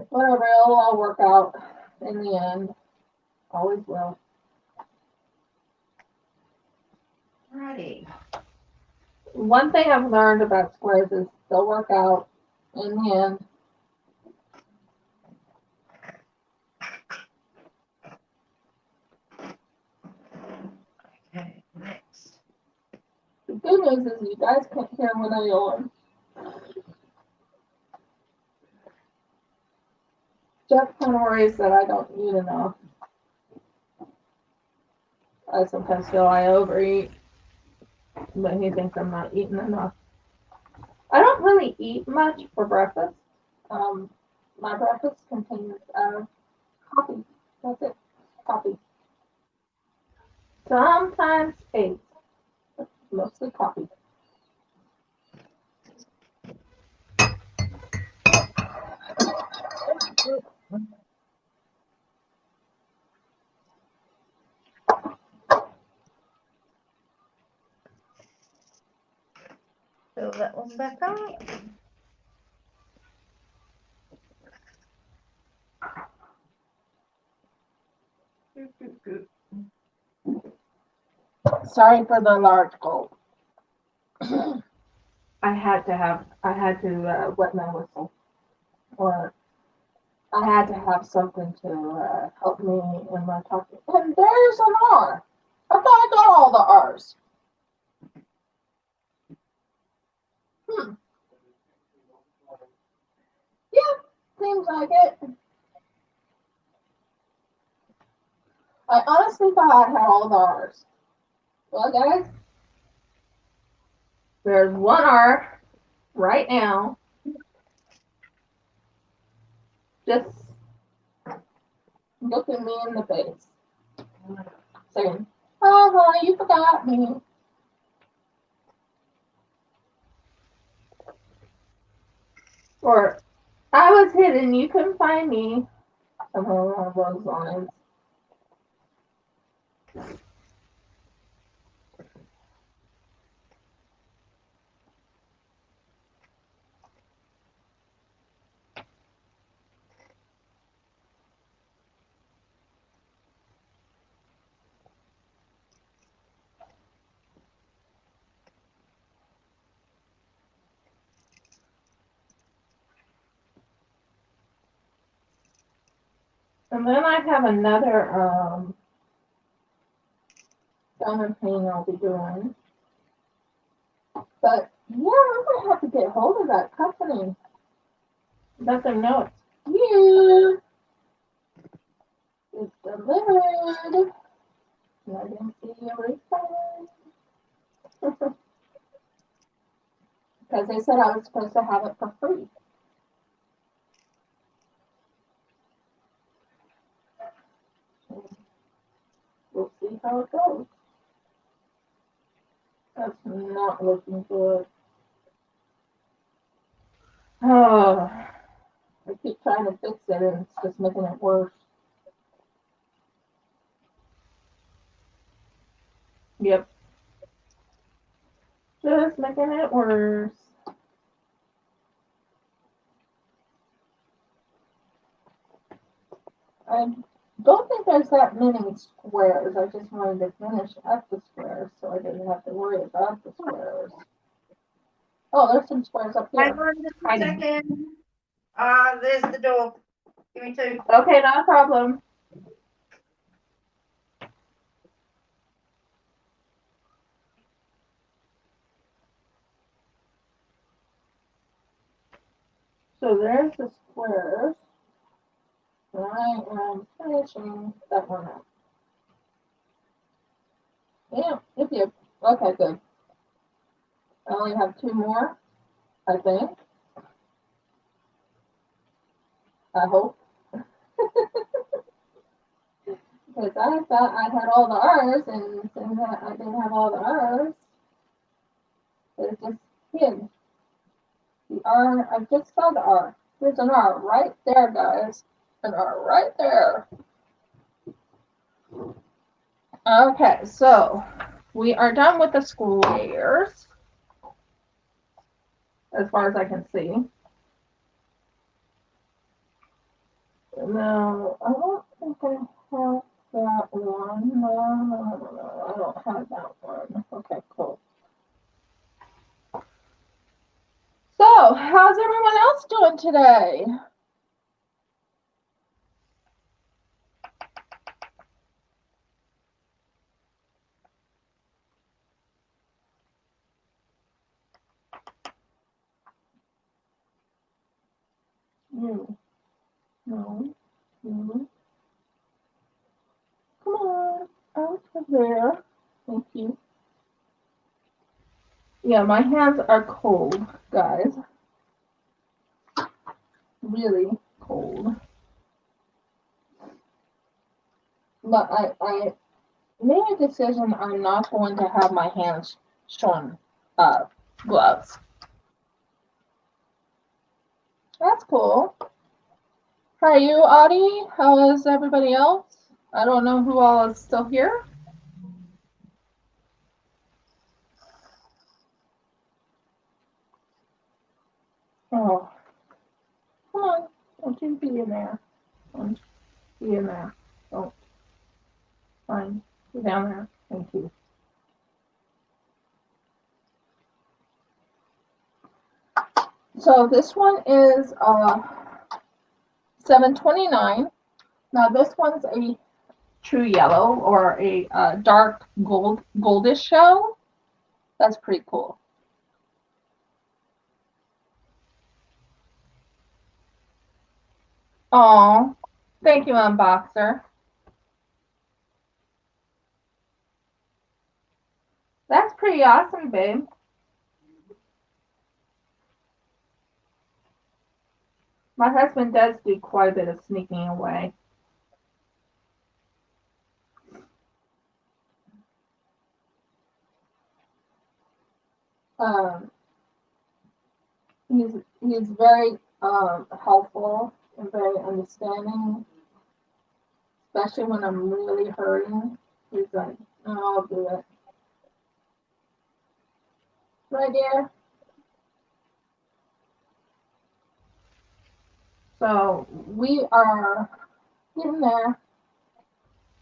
Whatever, it'll all work out in the end. Always will. Alrighty. One thing I've learned about squares is they'll work out in the end. Okay, next. The good news is you guys can't hear when I yawn. Jeff kind of worries that I don't eat enough. I sometimes feel I overeat, but he thinks I'm not eating enough. I don't really eat much for breakfast. My breakfast contains coffee. That's it. Coffee. Sometimes eggs. But mostly coffee. Fill that one back up. Sorry for the large gulp. I had to wet my whistle, or I had to have something to help me in my talking. And there's an R. I thought I got all the R's. Yeah, seems like it. I honestly thought I had all the R's. Well, guys, there's one R right now. Just looking me in the face. Saying, you forgot me. Or, I was hidden, you couldn't find me. Something along those lines. And then I have another diamond painting I'll be doing. But yeah, I'm gonna have to get hold of that company. Let them know it's here. It's delivered. And I didn't see a refund. Because they said I was supposed to have it for free. We'll see how it goes. That's not looking good. Oh, I keep trying to fix it and it's just making it worse. Yep. Just making it worse. I don't think there's that many squares. I just wanted to finish up the squares so I didn't have to worry about the squares. Oh, there's some squares up Hang here. on just a Hiding. second. There's the door. Give me 2. Okay, not a problem. So there's the squares. And I am finishing that one up. Yeah, if you, okay, good. I only have 2 more, I think. I hope. Because I thought I had all the R's, and since I didn't have all the R's, it's just hid. The R, I just saw the R. There's an R right there, guys. An R right there. Okay, so we are done with the squares, as far as I can see. Now, I don't think I have that one. No, I don't have that one. Okay, cool. So, how's everyone else doing today? You. No. You. Come on. Out of there. Thank you. Yeah, my hands are cold, guys. Really cold. But I made a decision I'm not going to have my hands shown gloves. That's cool. How are you, Audie? How is everybody else? I don't know who all is still here. Oh, come on. Don't you be in there. Don't be in there. Don't. Fine. Get down there. Thank you. So this one is 729. Now this one's a true yellow or a dark goldish shell. That's pretty cool. Oh, thank you, Unboxer. That's pretty awesome, babe. My husband does do quite a bit of sneaking away. He's very helpful and very understanding, especially when I'm really hurting. He's like, oh, I'll do it. Right, dear? So we are getting there.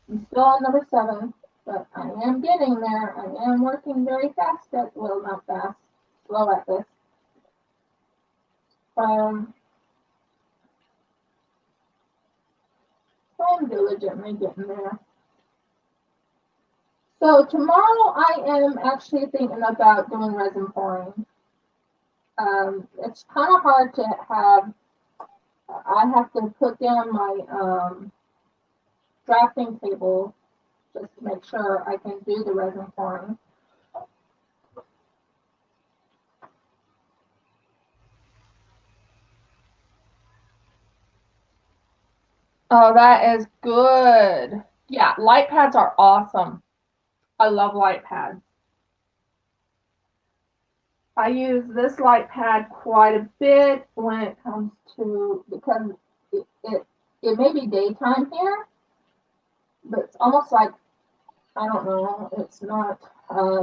I'm still on number 7, but I am getting there. I am working very fast at, well, not fast, slow at this. I'm diligently getting there. So tomorrow I am actually thinking about doing resin pouring. It's kind of hard to have, I have to put down my drafting table just to make sure I can do the resin pouring. Oh, that is good. Yeah, light pads are awesome. I love light pads. I use this light pad quite a bit when it comes to, because it may be daytime here, but it's almost like, I don't know, it's not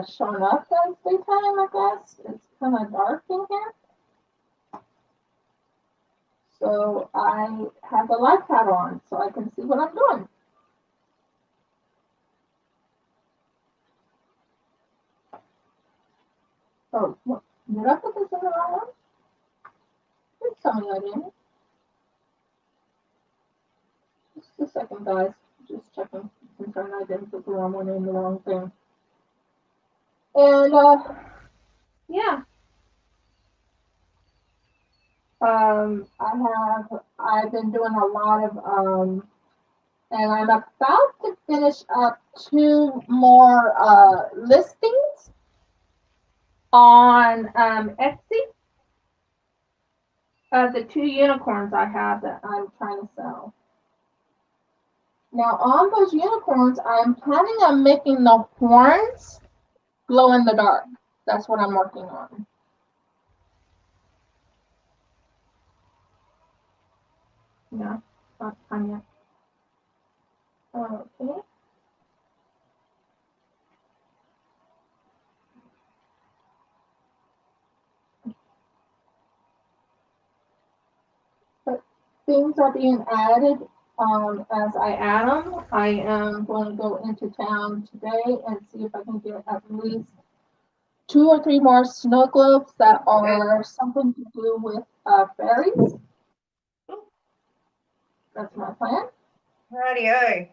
showing up as daytime, I guess. It's kind of dark in here. So I have the light pad on so I can see what I'm doing. Oh, what? Did I put this in the wrong one? Please tell me I didn't. Just a second, guys. Just checking. Confirm I didn't put the wrong one in the wrong thing. And, yeah. I've been doing a lot of, and I'm about to finish up 2 more, listings on, Etsy. The 2 unicorns I have that I'm trying to sell. Now, on those unicorns, I'm planning on making the horns glow in the dark. That's what I'm working on. Yeah, not time yet. Okay. But things are being added as I add them. I am going to go into town today and see if I can get at least 2 or 3 more snow globes that are something to do with fairies. That's my plan. Radio.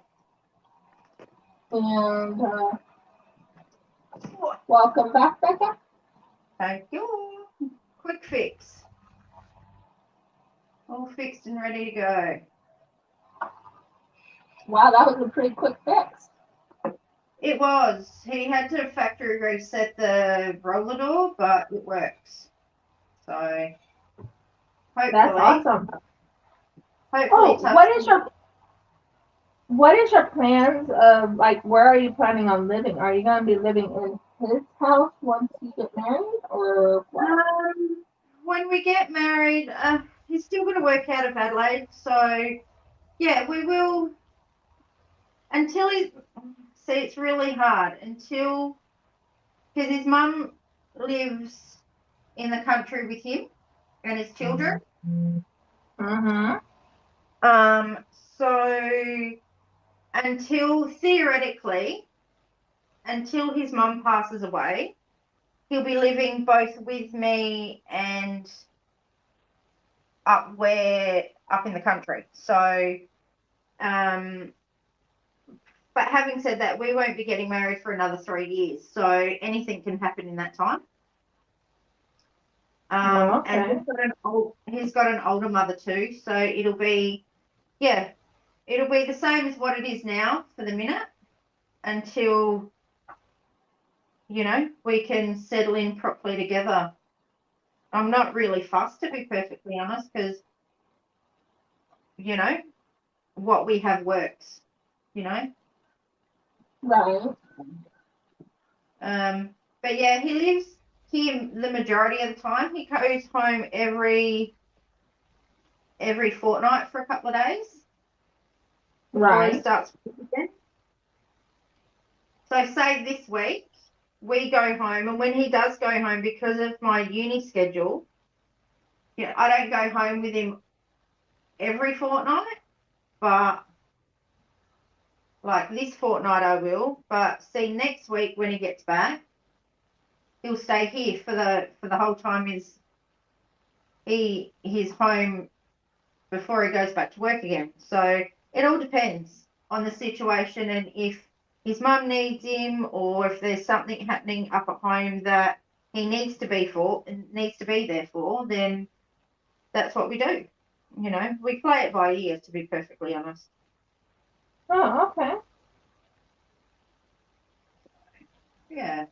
And welcome back, Becca. Thank you. Quick fix. All fixed and ready to go. Wow, that was a pretty quick fix. It was. He had to factory reset the roller door, but it works. So hopefully. That's awesome. Hopefully. Oh, what is your plans of, like, where are you planning on living? Are you going to be living in his house once you get married, or what? When we get married, he's still going to work out of Adelaide. So yeah, we will. Until he, see, it's really hard until, because his mum lives in the country with him and his children. Mm-hmm. So until theoretically, until his mum passes away, he'll be living both with me and up in the country. So, but having said that, we won't be getting married for another 3 years. So anything can happen in that time. Okay. And he's got an older mother too. So it'll be the same as what it is now for the minute until, we can settle in properly together. I'm not really fussed, to be perfectly honest, because, what we have works, Right. But yeah, he lives here the majority of the time. He goes home every fortnight for a couple of days before he Right. starts again. So say this week we go home, and when he does go home, because of my uni schedule, I don't go home with him every fortnight, but like this fortnight I will. But see, next week when he gets back, he'll stay here for the whole time he's home before he goes back to work again. So it all depends on the situation, and if his mum needs him, or if there's something happening up at home that he needs to be there for, then that's what we do. We play it by ear, to be perfectly honest. Oh, okay. Yeah.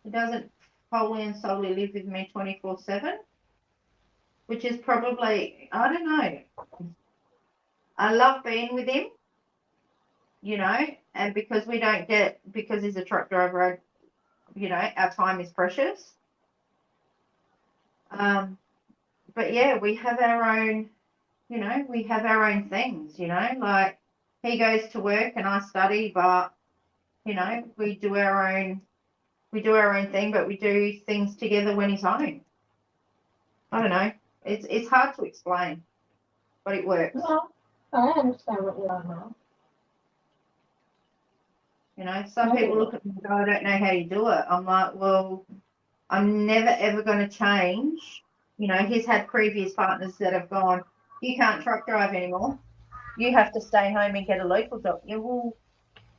He doesn't wholly and solely live with me 24/7, which is probably, I don't know. I love being with him, and because he's a truck driver, our time is precious. But yeah, we have our own, things, like he goes to work and I study, but, we do our own thing, but we do things together when he's home. I don't know. It's hard to explain, but it works. No, I understand what you're on now. You know, some people look at me and go, I don't know how you do it. I'm like, well, I'm never, ever going to change. You know, he's had previous partners that have gone, you can't truck drive anymore. You have to stay home and get a local job. Yeah, well,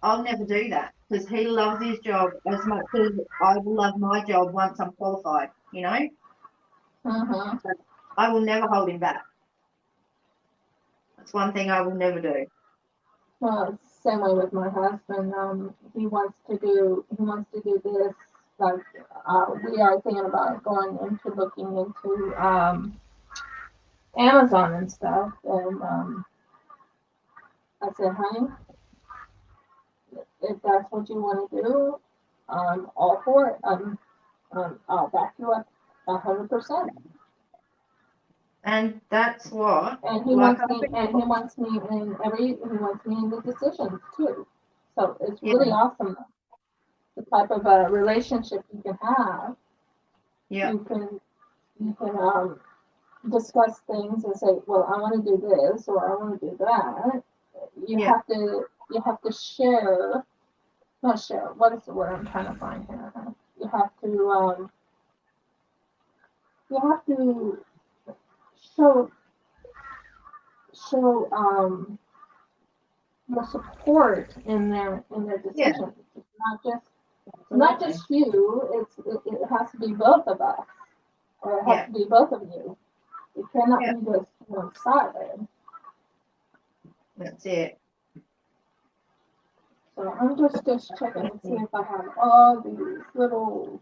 I'll never do that because he loves his job as much as I will love my job once I'm qualified, you know? Mm-hmm. But I will never hold him back. That's one thing I will never do. Well, it's the same way with my husband. He wants to do this. Like, we are thinking about looking into Amazon and stuff. And I said, honey, if that's what you want to do, I'm all for it. I'll back you up 100%. And that's what. And he wants me in the decisions too. So it's really awesome the type of relationship you can have. Yeah. You can discuss things and say, well, I want to do this or I want to do that. You have to share, not share. What is the word I'm trying to find here? You have to show your support in their decisions. It's not just you. It has to be both of us, or it has to be both of you. It cannot be just one-sided. That's it. So I'm just checking to see if I have all these little.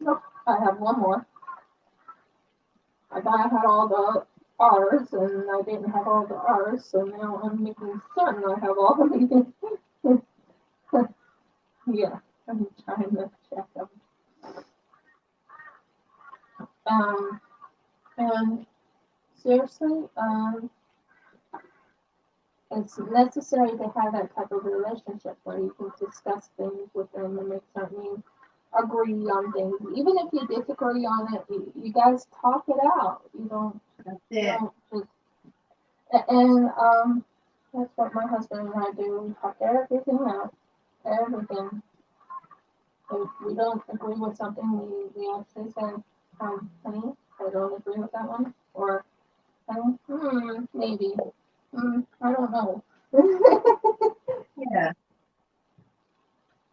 Nope, I have one more. I thought I had all the R's, and I didn't have all the R's, so now I'm making certain I have all of these. Yeah, I'm trying to check them. And seriously, it's necessary to have that type of relationship where you can discuss things with them and make certain agree on things. Even if you disagree on it, you guys talk it out. You don't just, and that's what my husband and I do. We talk everything out. Everything. If we don't agree with something, we actually say, honey, I don't agree with that one. Or, maybe. I don't know. Yeah.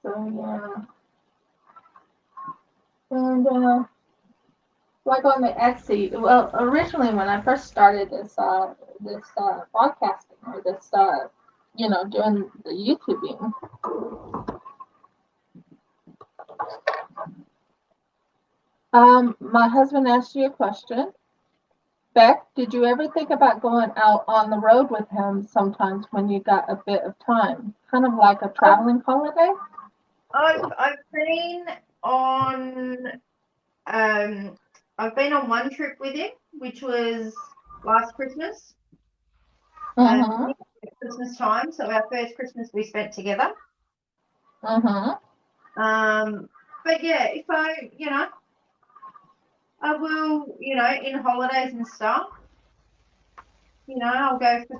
So, yeah. And, like on the Etsy, well, originally when I first started this podcasting or this, doing the YouTubing, my husband asked you a question. Beck, did you ever think about going out on the road with him sometimes when you got a bit of time? Kind of like a traveling holiday? I've been on one trip with him, which was last Christmas. Christmas time. So our first Christmas we spent together. But yeah, if I will, in holidays and stuff, I'll go for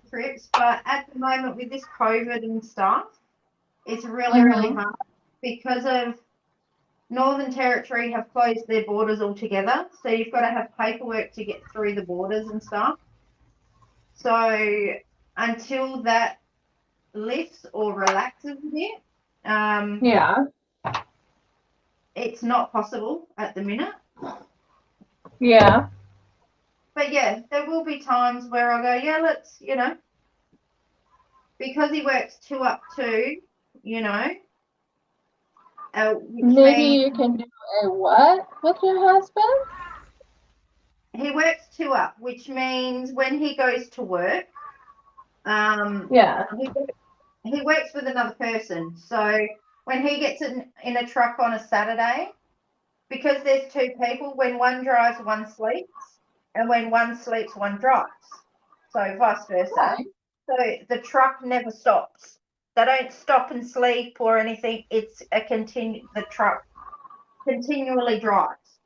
trips. But at the moment with this COVID and stuff, it's really, really hard because of Northern Territory have closed their borders altogether. So you've got to have paperwork to get through the borders and stuff. So until that lifts or relaxes a bit, it's not possible at the minute. Yeah. But yeah, there will be times where I go, yeah, let's, because he works 2 up 2, maybe you can do a what with your husband? He works 2 up, which means when he goes to work, he works with another person. So when he gets in a truck on a Saturday, because there's 2 people, when one drives, one sleeps, and when one sleeps, one drives. So vice versa. Right. So the truck never stops. They don't stop and sleep or anything. It's the truck continually drives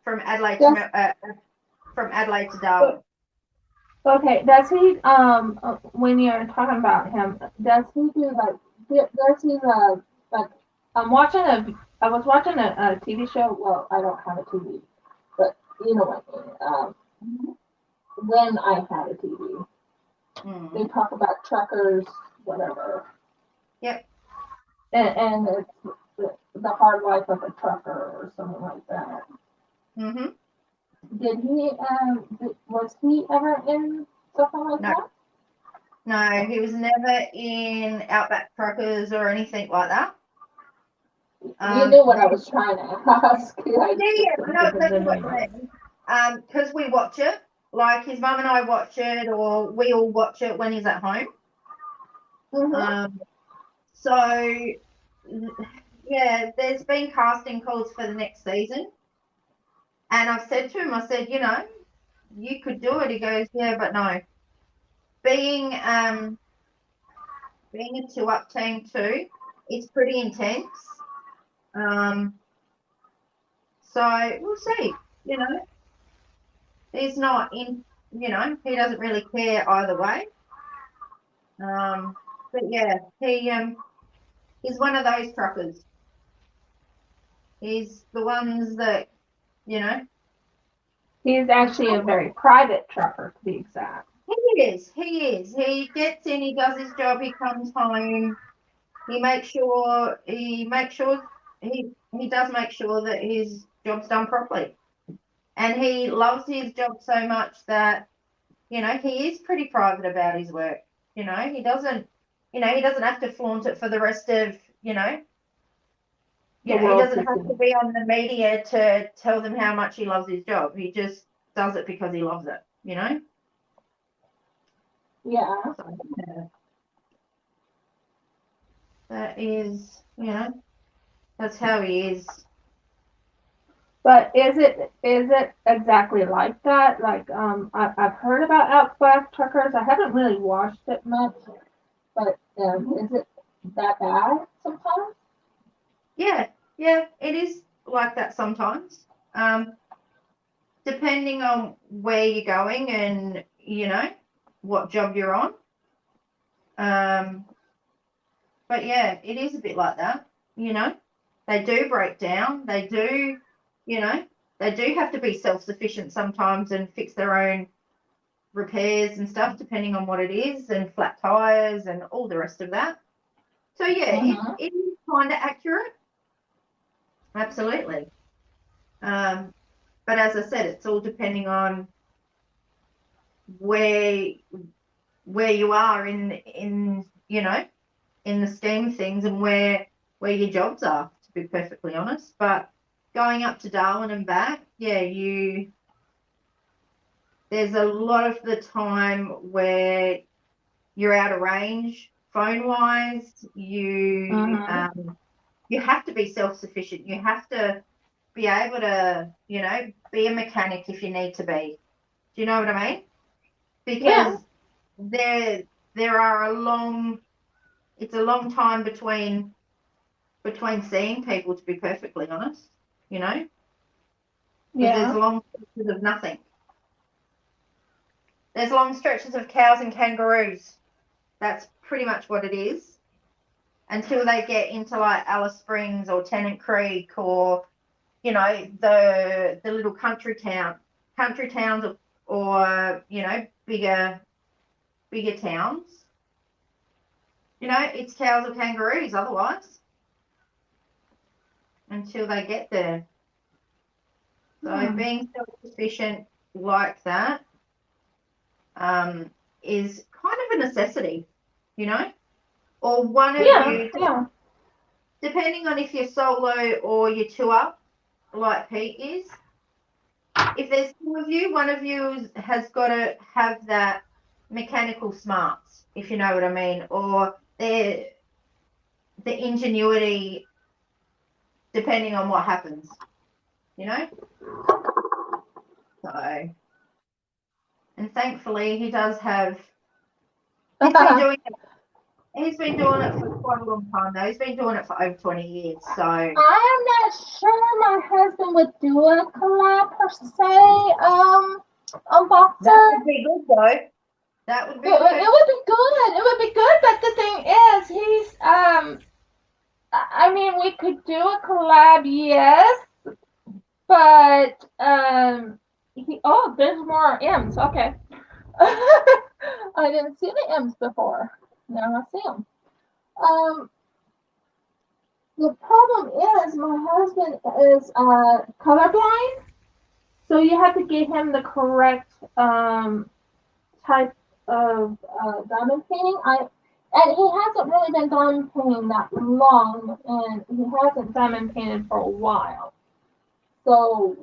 from Adelaide to Darwin. Okay, does he when you're talking about him, does he do like does he like I'm watching a I was watching a TV show. Well, I don't have a TV, but you know what I mean. When I had a TV, they Mm. talk about truckers, whatever, Yep. and it's the hard life of a trucker or something like that. Mhm. Did he was he ever in something like No, that? no, he was never in Outback Truckers or anything like that. You knew what I Yeah, was trying to ask. I yeah, just I couldn't know think of the exactly what name you of it. mean. Because we watch it, like his mum and I watch it, or we all watch it when he's at home. Mm-hmm. Um, so yeah, there's been casting calls for the next season, and I've said to him, I said, you could do it. He goes, yeah, but no. Being being a 2-up team too, it's pretty intense. Um, so we'll see. He's not in. He doesn't really care either way. But yeah, he's one of those truckers. He's the ones that you know. He's actually a very private trucker, to be exact. He is. He is. He gets in. He does his job. He comes home. He makes sure. He makes sure. He does make sure that his job's done properly. And he loves his job so much that he is pretty private about his work. He doesn't. He doesn't have to flaunt it for the rest of. The He world doesn't to have see. to be on the media to tell them how much he loves his job. He just does it because he loves it. Yeah. So, yeah, that is, that's how he is. But is it exactly like that? Like I've heard about Outback truckers. I haven't really watched it much, but is it that bad sometimes? Yeah, yeah, it is like that sometimes. Depending on where you're going and what job you're on. But yeah, it is a bit like that. They do break down. They do, you know, they do have to be self-sufficient sometimes and fix their own repairs and stuff, depending on what it is, and flat tires and all the rest of that. So yeah, Mm-hmm. it is kind of accurate. Absolutely. Um, but as I said, it's all depending on where you are in the scheme of things and where your jobs are, to be perfectly honest. But going up to Darwin and back, yeah, there's a lot of the time where you're out of range phone wise. Mm-hmm. You have to be self-sufficient. You have to be able to, be a mechanic if you need to be. Do you know what I mean? Yeah. Because there are it's a long time between seeing people, to be perfectly honest, because there's Yeah. long stretches of nothing. There's long stretches of cows and kangaroos. That's pretty much what it is, until they get into like Alice Springs or Tennant Creek, or the little country towns, or bigger towns. It's cows or kangaroos otherwise, until they get there. So Hmm. being self-sufficient like that is kind of a necessity, or one of Yeah. you, Yeah. depending on if you're solo or you're 2-up, like Pete is. If there's 2 of you, one of you has got to have that mechanical smarts, if you know what I mean, or the ingenuity, depending on what happens, you know. So, and thankfully, he does have. He's been doing it. He's been doing it for quite a long time though. He's been doing it for over 20 years. So, I'm not sure my husband would do a collab per se. Unbox That her. would be good though. That would be It would good. be good. It would be good, but the thing is, he's I mean, we could do a collab, yes, but there's more M's. Okay. I didn't see the M's before. Now I see them. The problem is my husband is colorblind, so you have to get him the correct type of diamond painting. And he hasn't really been diamond painting that long, and he hasn't diamond painted for a while. So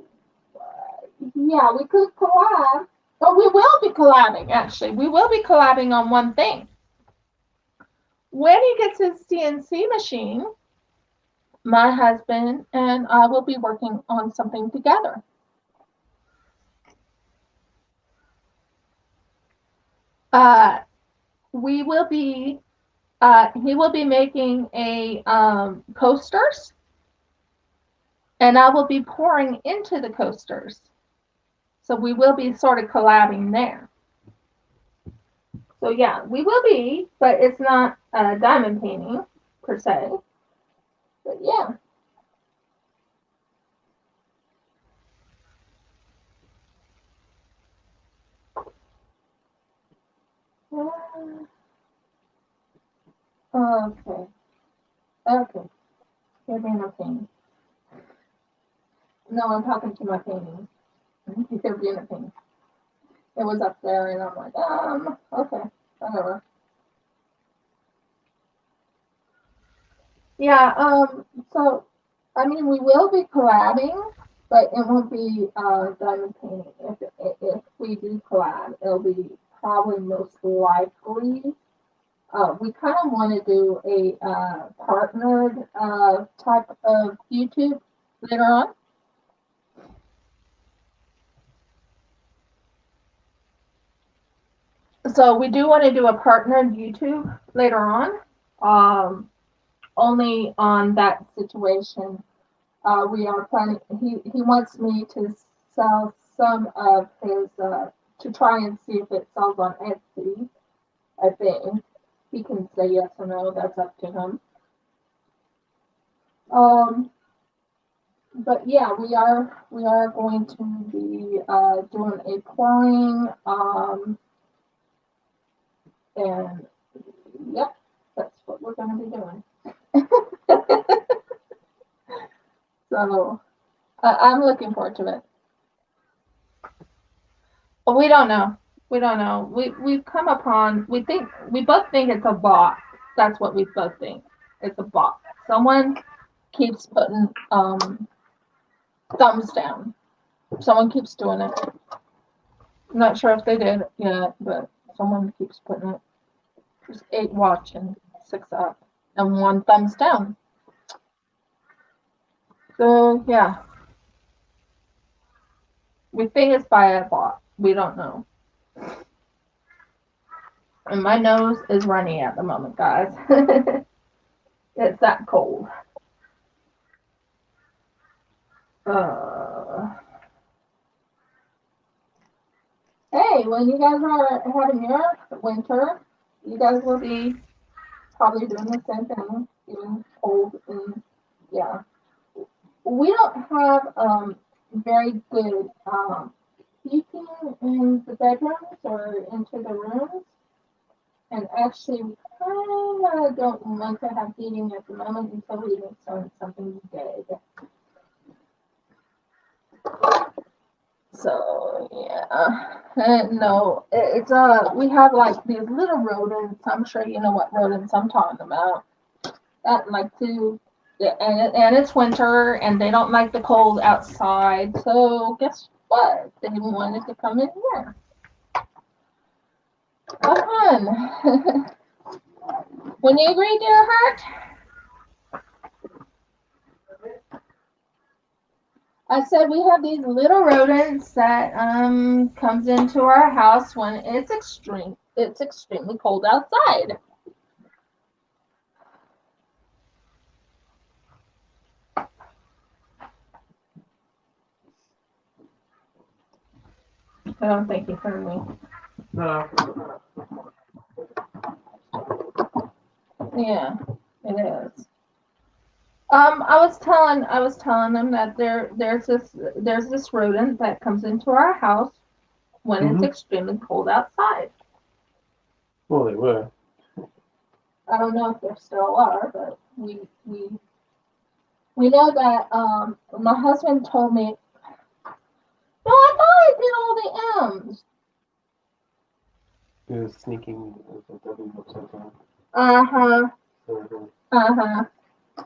yeah, we could collab, but we will be collabing. Actually, we will be collabing on one thing. When he gets his CNC machine, my husband and I will be working on something together. We will be he will be making a coasters, and I will be pouring into the coasters. So we will be sort of collabing there. So yeah, we will be, but it's not diamond painting per se. But yeah. Okay. Okay. You're being a pain. No, I'm talking to my painting. You're being a pain. It was up there, and I'm like, okay, whatever. Yeah, so, I mean, we will be collabing, but it won't be diamond painting. If we do collab, it'll be probably most likely. We kind of want to do a partnered type of YouTube later on. So we do want to do a partnered YouTube later on. Only on that situation, we are planning. He wants me to sell some of his to try and see if it sells on Etsy. I think he can say yes or no. That's up to him. But yeah, we are going to be doing a pouring. And yep, that's what we're going to be doing. So I'm looking forward to it. We don't know. We don't know. We've come upon. We both think it's a bot. That's what we both think. It's a bot. Someone keeps putting thumbs down. Someone keeps doing it. I'm not sure if they did yet, but someone keeps putting it. There's 8 watching, 6 up, and 1 thumbs down. So yeah, we think it's by a bot. We don't know. And my nose is runny at the moment, guys. It's that cold. Hey, when you guys are having your winter, you guys will be probably doing the same thing, getting cold, and yeah. We don't have very good heating in the bedrooms or into the rooms. And actually, we kind of don't want to have heating at the moment until we install something big. So yeah, no, it's we have like these little rodents. I'm sure you know what rodents I'm talking about. That like to, yeah, and it's winter, and they don't like the cold outside. So guess what? They wanted to come in here. Come on. When you agree, dear heart. I said we have these little rodents that comes into our house when it's extremely cold outside. I don't think you heard me. No. Yeah, it is. I was telling them that there's this rodent that comes into our house when it's extremely cold outside. Well, they were. I don't know if there still are, but we know that my husband told me, no, I thought I did all the M's. It was sneaking. Something. Uh-huh. Mhm. Uh-huh.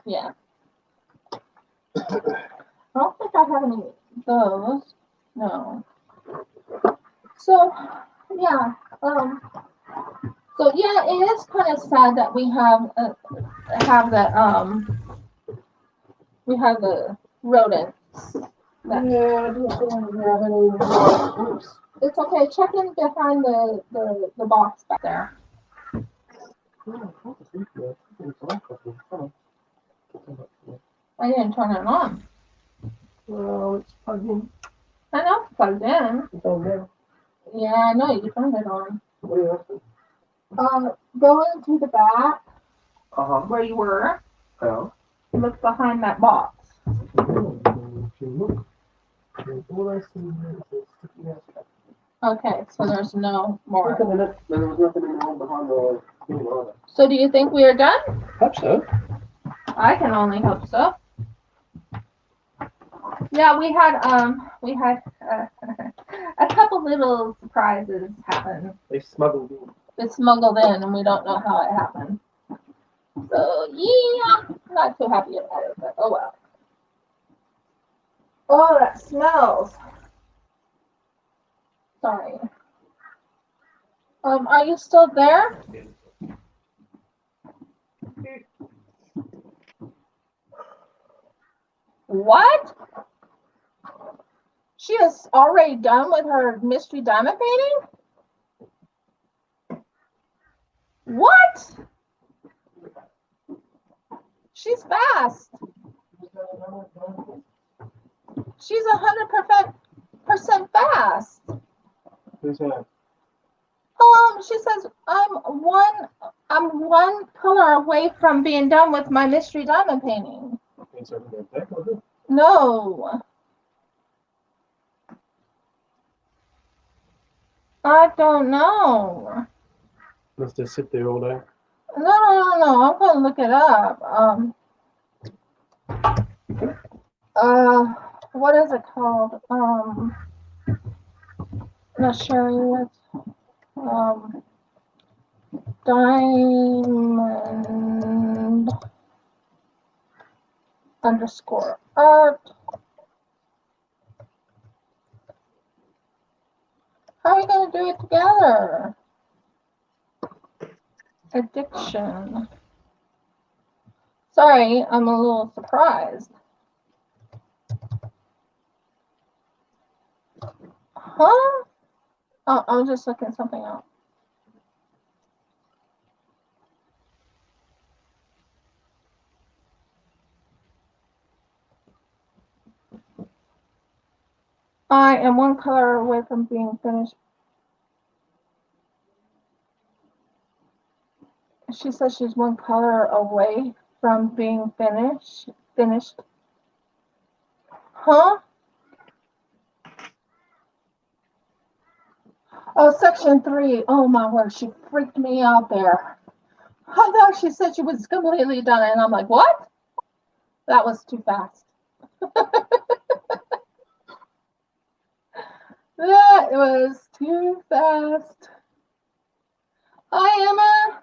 Yeah. I don't think I have any of those. No. So yeah. So yeah, it is kind of sad that we have the rodents. Yeah, I don't have any. Oops. It's okay. Check in behind the box back there. I didn't turn it on. Well, it's plugged in. I know it's plugged in. It's on now. Yeah, I know you turned it on. What are you asking? Go into the back Uh-huh. where you were. Yeah. Look behind that box. Okay, so there's no more. There was nothing in the room behind the thing either. So do you think we are done? Hope so. I can only hope so. Yeah, we had a couple little surprises happen. They smuggled in. It's smuggled in, and we don't know how it happened. So yeah, not too happy about it, but oh well. Oh, that smells. Sorry. Are you still there? What? She is already done with her mystery diamond painting? What? She's fast. She's 100% fast. Who's that? She says I'm one color away from being done with my mystery diamond painting. No. I don't know. Must just sit there all day. No. I'm gonna look it up. What is it called? Not sure what. Diamond underscore art. How are we gonna do it together? Addiction. Sorry, I'm a little surprised. Huh? Oh, I'm just looking something up. I am one color away from being finished. She says she's one color away from being finished. Huh? Oh, section 3. Oh my word, she freaked me out there. I thought she said she was completely done, and I'm like, what? That was too fast. That was too fast. Hi, Emma.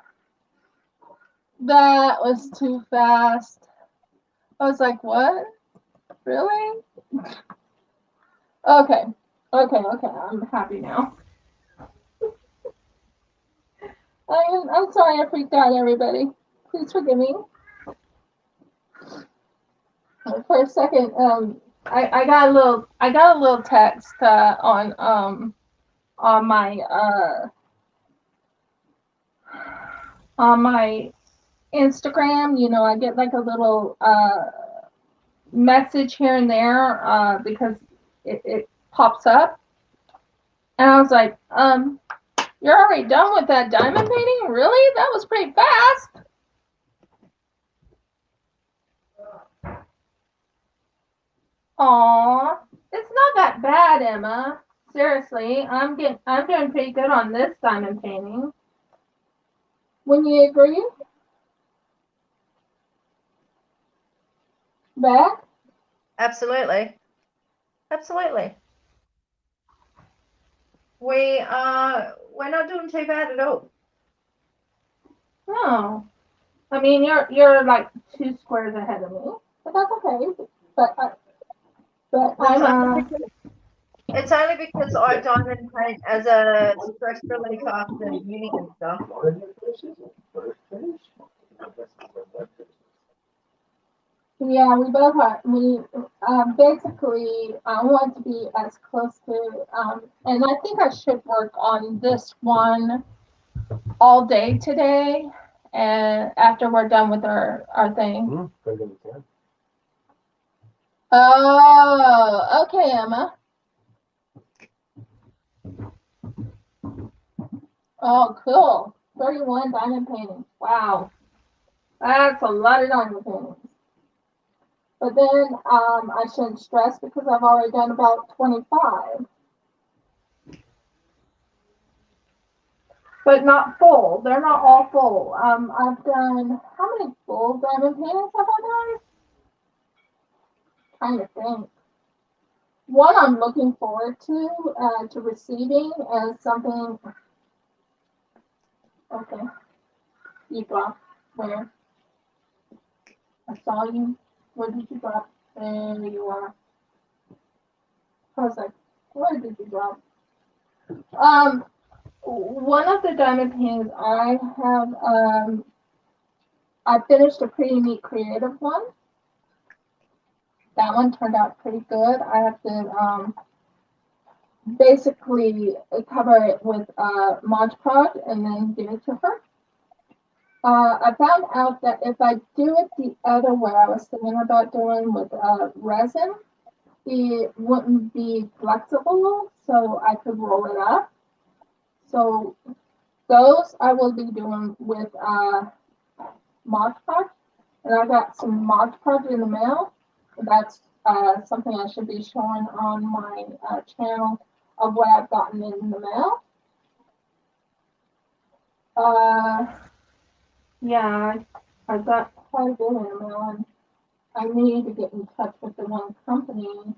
That was too fast. I was like, what? Really? Okay. I'm happy now. I'm sorry I freaked out, everybody. Please forgive me. For a second, I got a little text on my Instagram. You know, I get like a little message here and there because it pops up, And I was like, you're already done with that diamond painting? Really? That was pretty fast. Aw, it's not that bad, Emma. Seriously, I'm doing pretty good on this diamond painting. Wouldn't you agree? Beth? Absolutely. Absolutely. We're not doing too bad at all. No. I mean, you're like 2 squares ahead of me, but that's okay. But I'm It's only because I diamond paint as a stress relief after uni and stuff. yeah, we both are. We basically I want to be as close to and I think I should work on this one all day today, and after we're done with our thing. Oh, okay, Emma. Oh, cool. 31 diamond paintings. Wow. That's a lot of diamond paintings. But then I shouldn't stress because I've already done about 25. But not full. They're not all full. I've done, how many full diamond paintings have I done? Trying to think. One I'm looking forward to receiving is something. Okay, you dropped where? I saw you. Where did you drop? There you are. I was like, where did you drop? One of the diamond paintings I have, I finished a pretty neat creative one. That one turned out pretty good. I have to basically cover it with Mod Podge and then give it to her. I found out that if I do it the other way, I was thinking about doing with resin, it wouldn't be flexible, so I could roll it up. So those I will be doing with Mod Podge, and I got some Mod Podge in the mail. That's something I should be showing on my channel of what I've gotten in the mail. Yeah, I got quite a bit in the mail, and I need to get in touch with the one company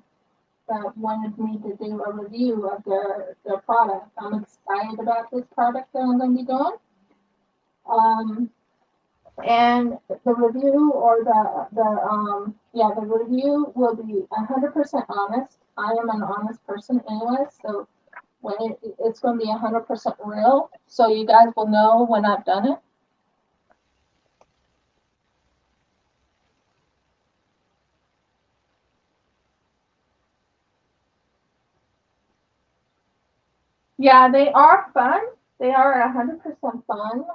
that wanted me to do a review of their product. I'm excited about this product that I'm going to be doing. And the review or the review will be 100% honest. I am an honest person anyway, so when it's going to be 100% real, so you guys will know when I've done it. Yeah, they are fun. They are 100% fun.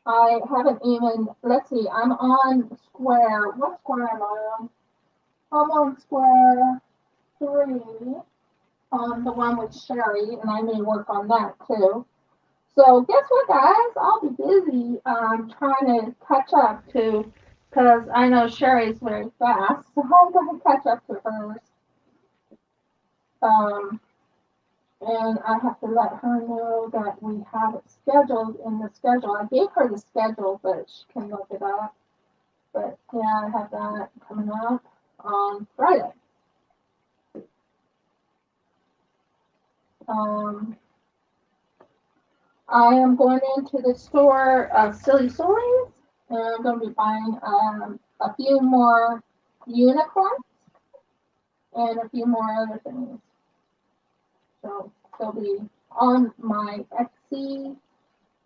I haven't even, let's see, I'm on square. What square am I on? I'm on square 3 on the one with Sherry, and I may work on that too. So guess what, guys? I'll be busy trying to catch up to, because I know Sherry's very fast, so I'm going to catch up to hers. And I have to let her know that we have it scheduled in the schedule. I gave her the schedule, but she can look it up. But yeah, I have that coming up on Friday. I am going into the store of Silly Soys, and I'm going to be buying a few more unicorns and a few more other things. So they'll be on my Etsy.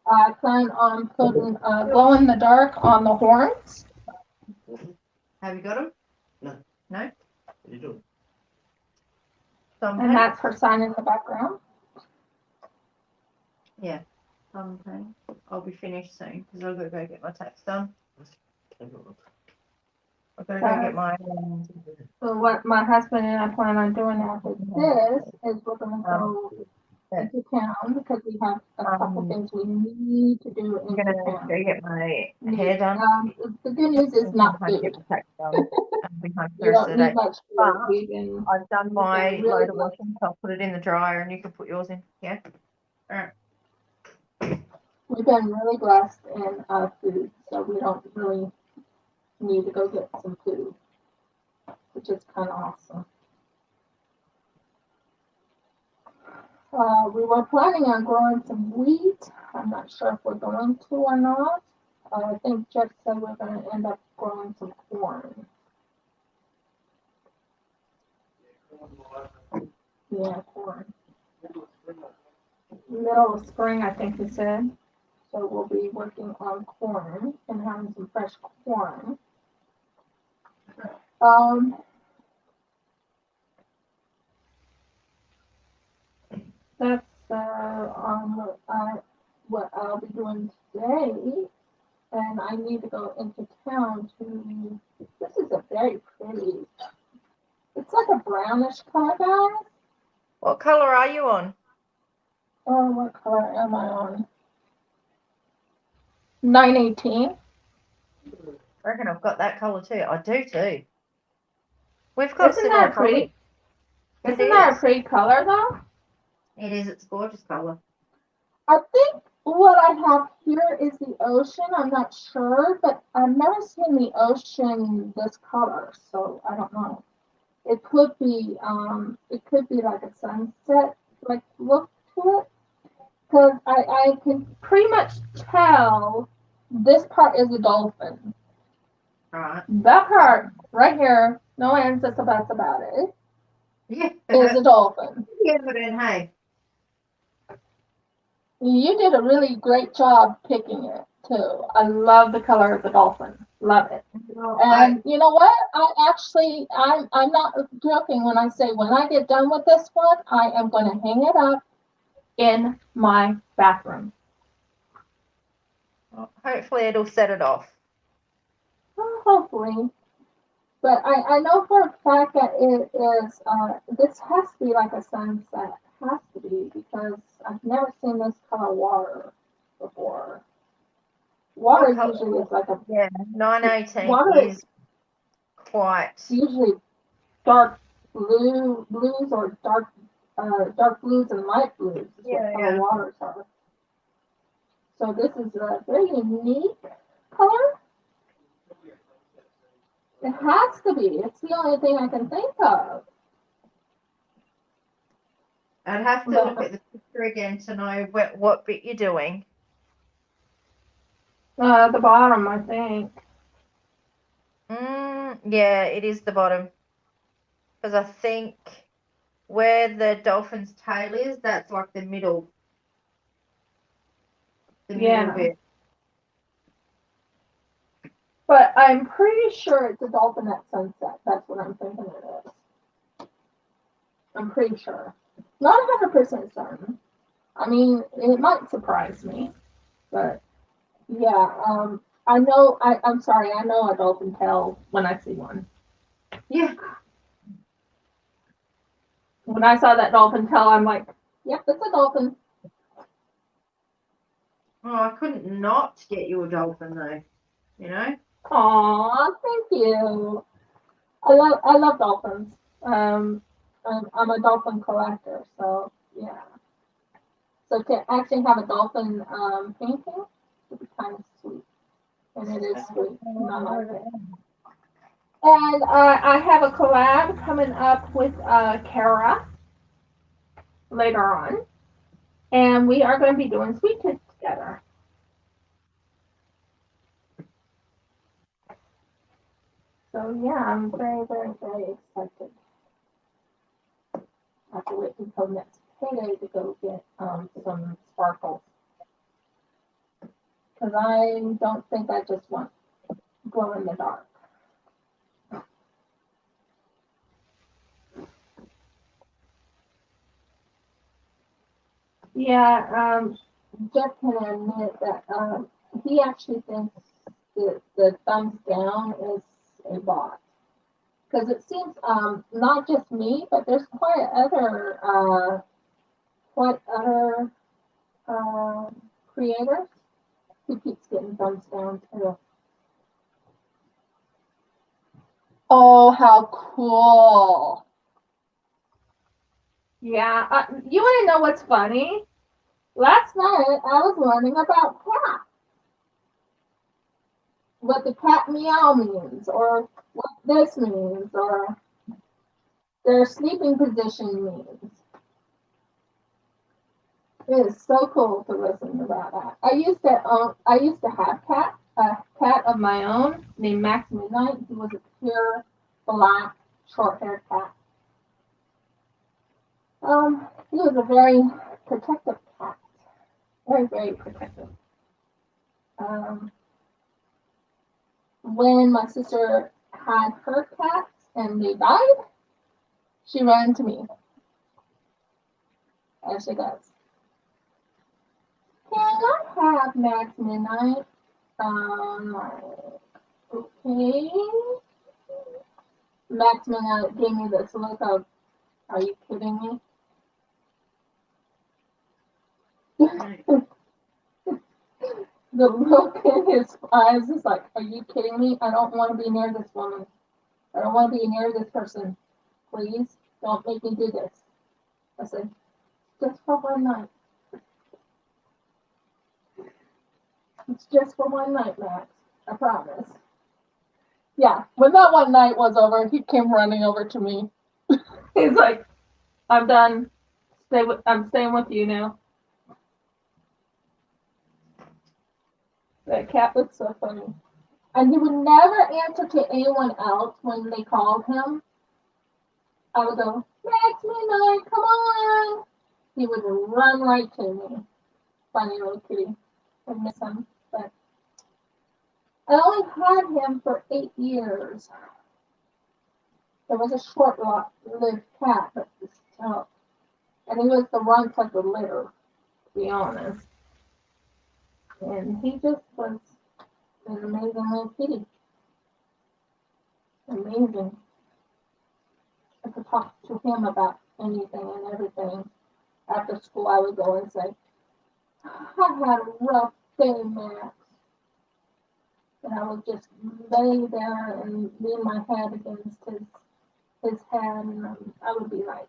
I plan on putting glow in the dark on the horns. Have you got them? No. No? What are you doing? And that's her sign in the background. Yeah. I'll be finished soon because I've got to go get my tax done. I've got to go get my. So what my husband and I plan on doing after this is we're going to go into town because we have a couple things we need to do I'm into gonna town. go get my hair done. The good news is not I get food. the tax done behind the You rest of don't the need day. much food. But We've been I've done my really load of blessed. washing, so I'll put it in the dryer and you can put yours in. Yeah. We've been really blessed in food, so we don't really need to go get some food, which is kind of awesome. We were planning on growing some wheat. I'm not sure if we're going to or not. I think Jeff said we're going to end up growing some corn. Yeah, corn. Middle of spring, I think he said. So we'll be working on corn and having some fresh corn. That's what I'll be doing today. And I need to go into town to. This is a very pretty. It's like a brownish color, guys. What color are you on? Oh, what color am I on? 918. I reckon I've got that color too. I do too. We've got Isn't similar that pretty? colours. Isn't that a pretty color though? It is. It's a gorgeous color. I think what I have here is the ocean. I'm not sure, but I've never seen the ocean this color, so I don't know. It could be like a sunset like look to it. Because I can pretty much tell this part is a dolphin. Right. That part right here, no ands, that's about it, Yeah. is a dolphin. Yeah, but then hey. You did a really great job picking it too. I love the color of the dolphin. Love it. Well, And you know what? I'm not joking when I say when I get done with this one, I am going to hang it up in my bathroom. Hopefully it'll set it off. Well, hopefully. But I know for a fact that it is, this has to be like a sunset. Has to be because I've never seen this color water before. Water What usually is like a, Yeah, 918 water is quite. usually dark blues or dark blues and light blues is Yeah, what color yeah. waters are. So this is a very unique color. It has to be. It's the only thing I can think of. I'd have to look at the picture again to know what bit you're doing. The bottom, I think. Yeah, it is the bottom. Because I think where the dolphin's tail is, that's like the middle. The middle bit. But I'm pretty sure it's a dolphin at sunset. That's what I'm thinking it is. I'm pretty sure. Not 100% certain. I mean, it might surprise me. But, yeah, I know, I'm sorry, I know a dolphin tail when I see one. Yeah. When I saw that dolphin tail, I'm like, yep, it's a dolphin. Oh, I couldn't not get you a dolphin though. You know? Aw, thank you. I love dolphins. I'm a dolphin collector, so yeah. So to actually have a dolphin painting would be kind of sweet, and it is sweet. And I like it. And I have a collab coming up with Kara later on, and we are going to be doing sweet kids together. So yeah, I'm very, very, very excited. I have to wait until next payday to go get some sparkles. Because I don't think I just want glow in the dark. Yeah, Jeff can admit that he actually thinks that the thumbs down is a bot. Because it seems not just me, but there's quite other what other creators? He keeps getting thumbs down too. Oh, how cool! Yeah, you want to know what's funny? Last night I was learning about cats. What the cat meow means, or what this means, or their sleeping position means. It is so cool to listen about that. I used to have a cat of my own named Max Midnight. He was a pure black short-haired cat. He was a very protective cat. Very, very protective. When my sister had her cats and they died, she ran to me, as she does. Can I have Max Midnight? Okay. Max Midnight gave me this look of, are you kidding me? The look in his eyes is like, are you kidding me? I don't want to be near this woman. I don't want to be near this person. Please don't make me do this. I said, just for one night. It's just for one night, Max. I promise. Yeah, when that one night was over, he came running over to me. He's like, I'm done. I'm staying with you now. That cat was so funny. And he would never answer to anyone else when they called him. I would go, Max Midnight, come on. He would run right to me. Funny little kitty. I miss him. But I only had him for 8 years. It was a short-lived cat, but still. And he was the runt of the litter, to be honest. And he just was an amazing little kitty. Amazing. I could talk to him about anything and everything. After school, I would go and say, I had a rough day, Max. And I would just lay there and lean my head against his head, and I would be like,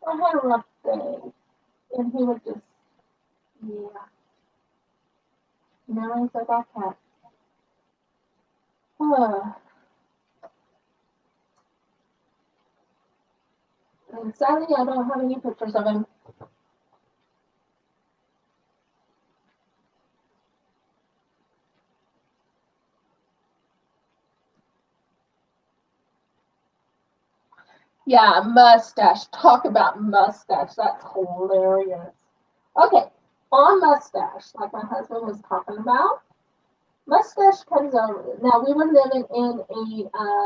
I had a rough day. And he would just, yeah. Memories of that cat. And sadly, I don't have any pictures of him. Yeah, mustache. Talk about mustache. That's hilarious. Okay, on mustache, like my husband was talking about, mustache comes over. Now we were living in a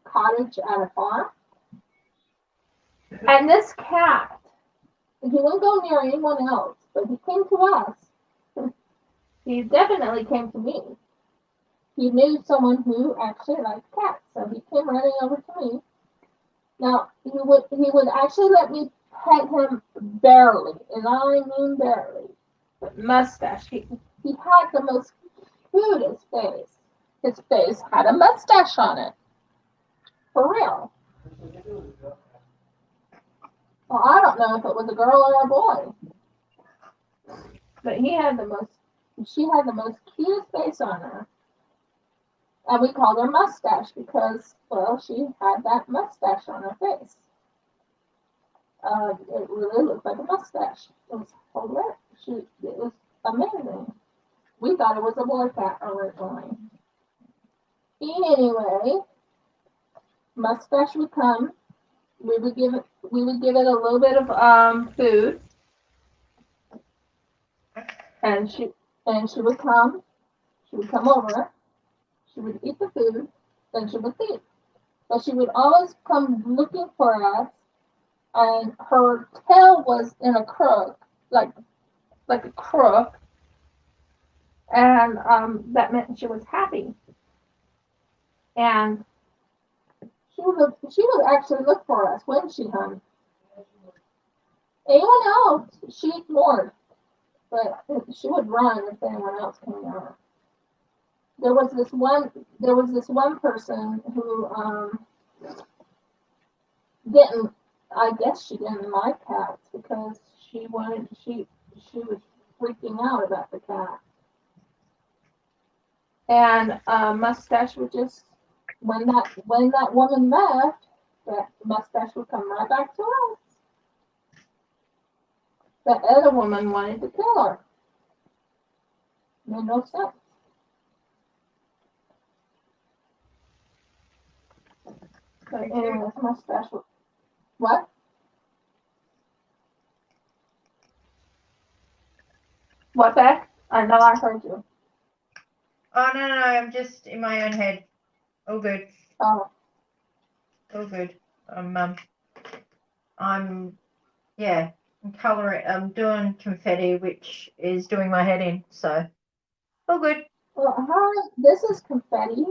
cottage at a farm, and this cat, he wouldn't go near anyone else, but he came to us. He definitely came to me. He knew someone who actually liked cats, so he came running over to me. Now he would actually let me pet him barely, and I mean barely. But mustache, he had the most cutest face. His face had a mustache on it, for real. Well, I don't know if it was a girl or a boy, but she had the most cutest face on her. And we called her Mustache because, well, she had that mustache on her face. It really looked like a mustache. It was hilarious. It was amazing. We thought it was a boy cat originally. Anyway, Mustache would come. We would give it a little bit of food, and she would come. She would come over. She would eat the food, then she would leave. But she would always come looking for us, and her tail was in a crook, like a crook, and that meant she was happy. And she She would actually look for us, wouldn't she, hon? Anyone else, she ignored, but she would run if anyone else came out. There was this one person who didn't. I guess she didn't like cats because she was freaking out about the cat. And Mustache would just when that woman left, that Mustache would come right back to us. The other woman wanted to kill her. Made no sense. But anyways, Mustache would what? What, Beck? I know I heard you. Oh, no, I'm just in my own head. All good. Oh. All good. I'm coloring. I'm doing confetti, which is doing my head in. So, all good. Well, hi. This is confetti.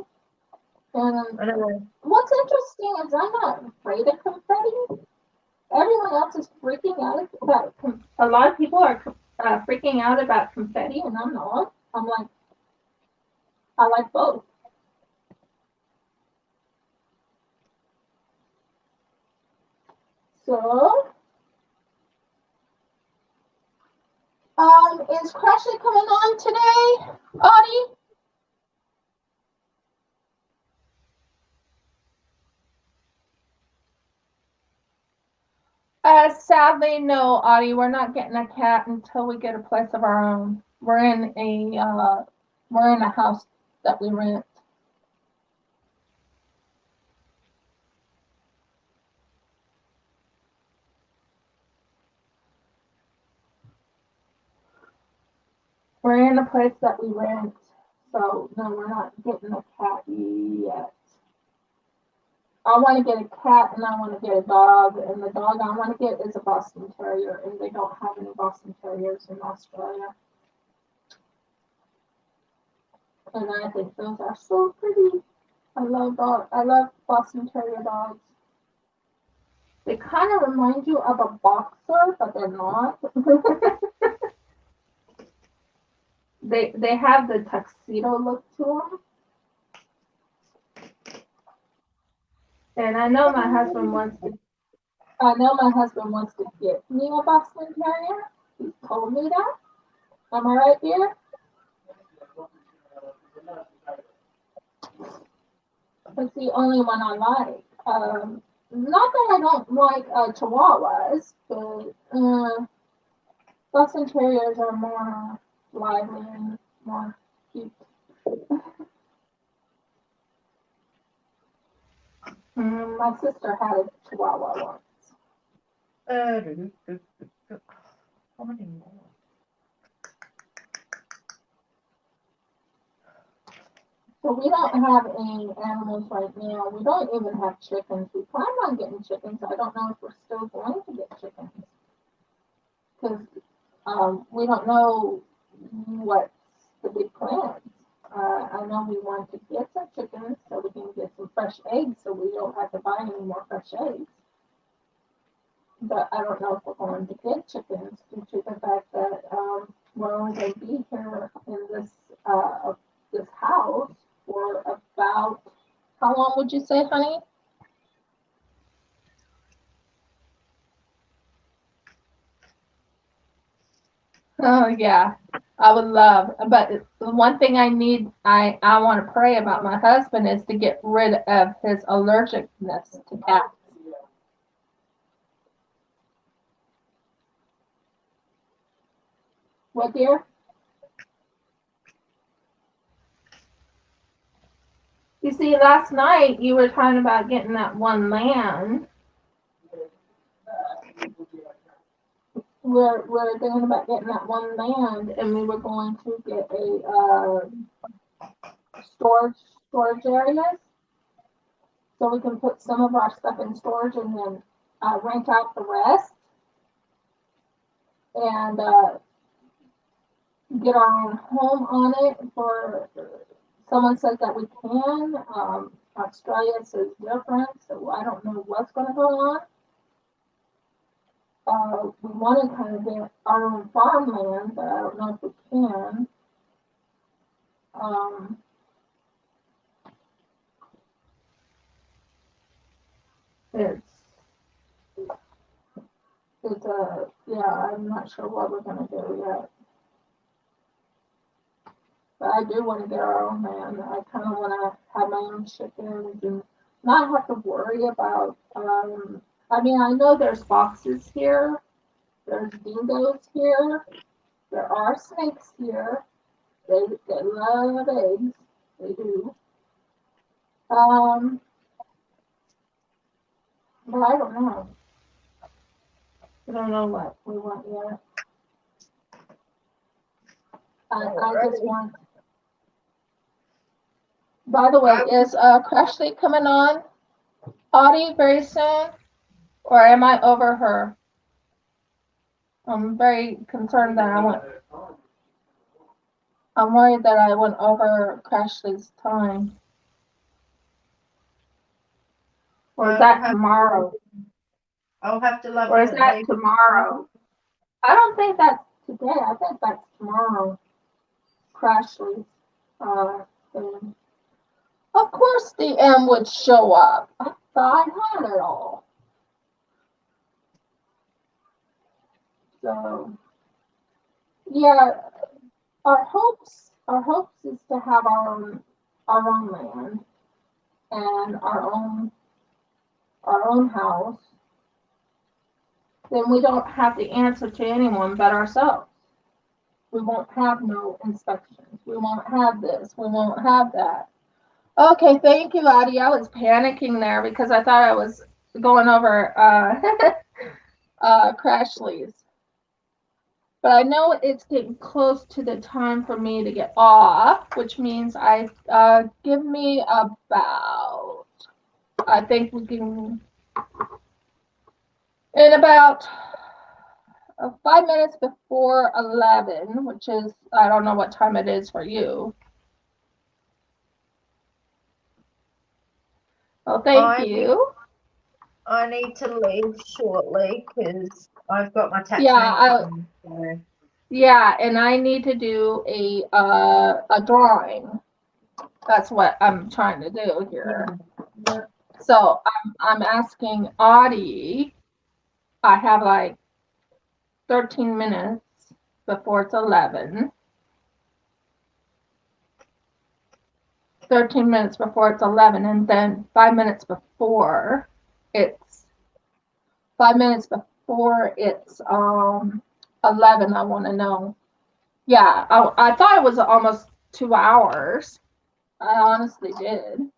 And I don't know. what's interesting is I'm not afraid of confetti. Everyone else is freaking out about. A lot of people are freaking out about confetti, and I'm not. I'm like, I like both. So, is Crashly coming on today, Audie? Sadly, no, Audie. We're not getting a cat until we get a place of our own. We're in a house that we rent. We're in a place that we rent, so no, we're not getting a cat yet. I want to get a cat and I want to get a dog, and the dog I want to get is a Boston Terrier, and they don't have any Boston Terriers in Australia. And I think those are so pretty. I love Boston Terrier dogs. They kind of remind you of a boxer, but they're not. They have the tuxedo look to them. And I know my husband wants to get me a Boston Terrier. He's told me that. Am I right, dear? It's the only one I like. Not that I don't like Chihuahuas, but Boston Terriers are more lively and more cute. My sister had a Chihuahua once. How many more? So we don't have any animals right now. We don't even have chickens. We plan on getting chickens. I don't know if we're still going to get chickens. Because we don't know what's the big plans. I know we want to get some chickens so we can get some fresh eggs so we don't have to buy any more fresh eggs. But I don't know if we're going to get chickens due to the fact that we're only going to be here in this house for about, how long would you say, honey? Oh yeah, I would love, but the one thing I want to pray about my husband is to get rid of his allergicness to cats. What, dear? You see, last night you were talking about getting that one land. We're thinking about getting that one land, and we were going to get a storage areas, so we can put some of our stuff in storage and then rent out the rest, and get our own home on it. For someone says that we can. Australia is different, so I don't know what's going to go on. We want to kind of get our own farmland, but I don't know if we can. Yeah, I'm not sure what we're going to do yet. But I do want to get our own land. I kind of want to have my own chickens and not have to worry about, I mean, I know there's foxes here, there's dingoes here, there are snakes here. They love eggs. They do. But I don't know. I don't know what we want yet. I just want. By the way, is Crashly coming on, Audie, very soon, or am I over her? I'm very concerned that I'm worried that I went over Crashly's time. Or is that tomorrow? I'll have to love Or you. is that tomorrow? I don't think that's today. I think that's tomorrow. Crashly's thing. Of course the M would show up. I thought I had it all. So yeah, our hopes is to have our own land and our own house. Then we don't have to answer to anyone but ourselves. We won't have no inspections. We won't have this. We won't have that. Okay, thank you, Audie. I was panicking there because I thought I was going over Crashly's. But I know it's getting close to the time for me to get off, which means give me about, I think we can, in about 5 minutes before 11, which is, I don't know what time it is for you. Oh, thank you. I need to leave shortly because I've got my tax. Yeah, and I need to do a drawing. That's what I'm trying to do here. Yeah. So I'm asking Audie. I have like 13 minutes before it's 11. 13 minutes before it's 11, and then 5 minutes before it's 11. I want to know. Yeah, I thought it was almost 2 hours. I honestly did.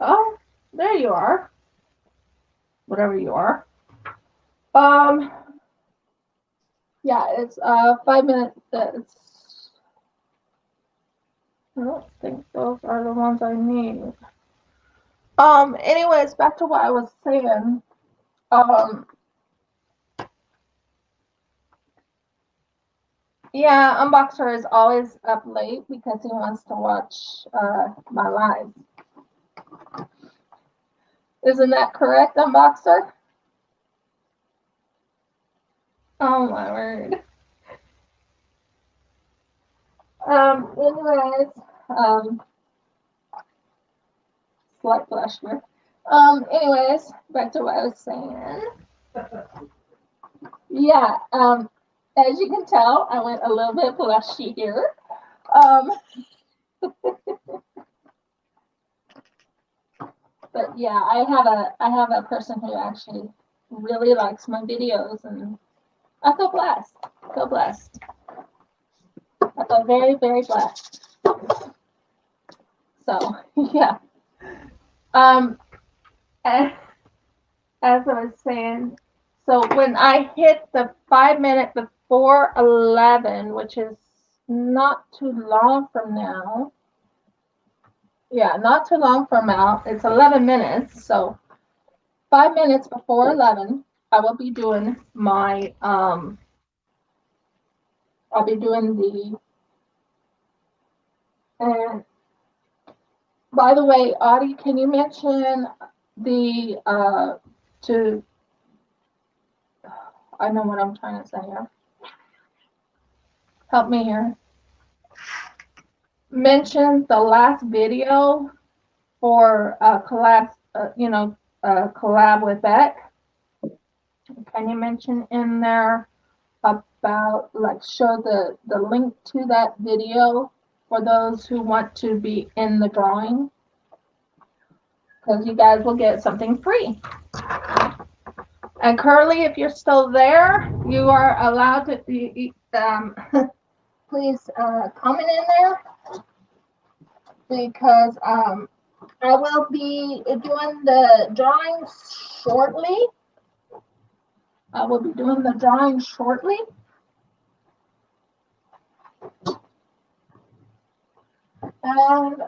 Oh, there you are. Whatever you are. Yeah, it's 5 minutes. I don't think those are the ones I need. Anyways, back to what I was saying. Yeah, Unboxer is always up late because he wants to watch my live. Isn't that correct, Unboxer? Oh my word. Anyways, slight blush here. Anyways, back to what I was saying. Yeah, as you can tell, I went a little bit blushy here. But yeah, I have a person who actually really likes my videos, and I feel blessed. I feel very, very blessed. So yeah. As I was saying, so when I hit the 5 minute before 11, which is not too long from now. Yeah, not too long from now. It's 11 minutes. So 5 minutes before 11, I will be doing my, I'll be doing the, and By the way, Audie, can you mention the to I know what I'm trying to say here. Help me here. Mention the last video for collab, collab with Beck. Can you mention in there about, like, show the link to that video for those who want to be in the drawing? Because you guys will get something free. And Curly, if you're still there, you are allowed to please comment in there, because I will be doing the drawings shortly. I will be doing the drawings shortly. And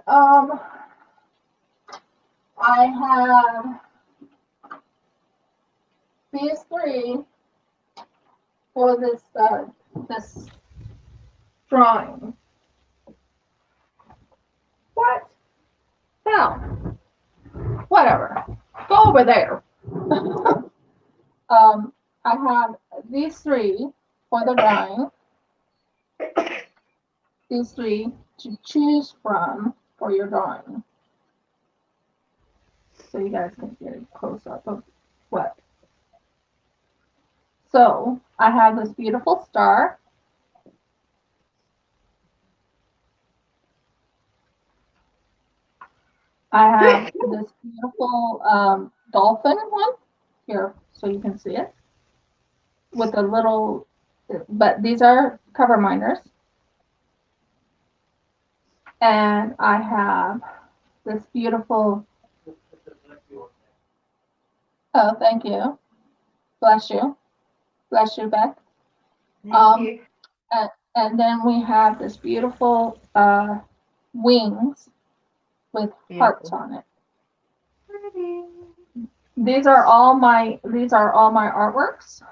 I have these three for this drawing. What? Now, whatever. Go over there. I have these three for the drawing. These three to choose from for your drawing. So you guys can get a close up of what. So I have this beautiful star. I have this beautiful dolphin one here, so you can see it with a little, but these are cover miners. And I have this beautiful, oh, thank you. Bless you. Bless you, Beck. Thank you. And then we have this beautiful wings with hearts on it. Pretty. These are all my artworks.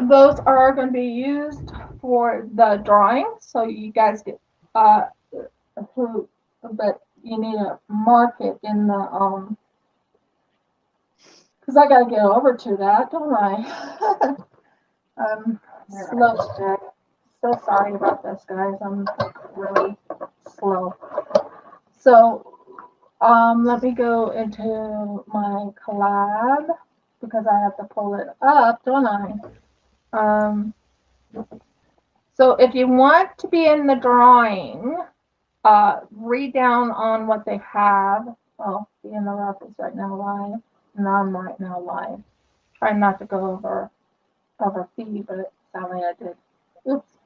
Those are going to be used for the drawing, so you guys get but you need to mark it in the because I gotta get over to that, don't I? Slow today. So sorry about this, guys. I'm really slow. So let me go into my collab because I have to pull it up, don't I? So if you want to be in the drawing, read down on what they have. Oh, the in the rough is right now live. And I'm right now live. Trying not to go over fee, but sadly I did. Oops.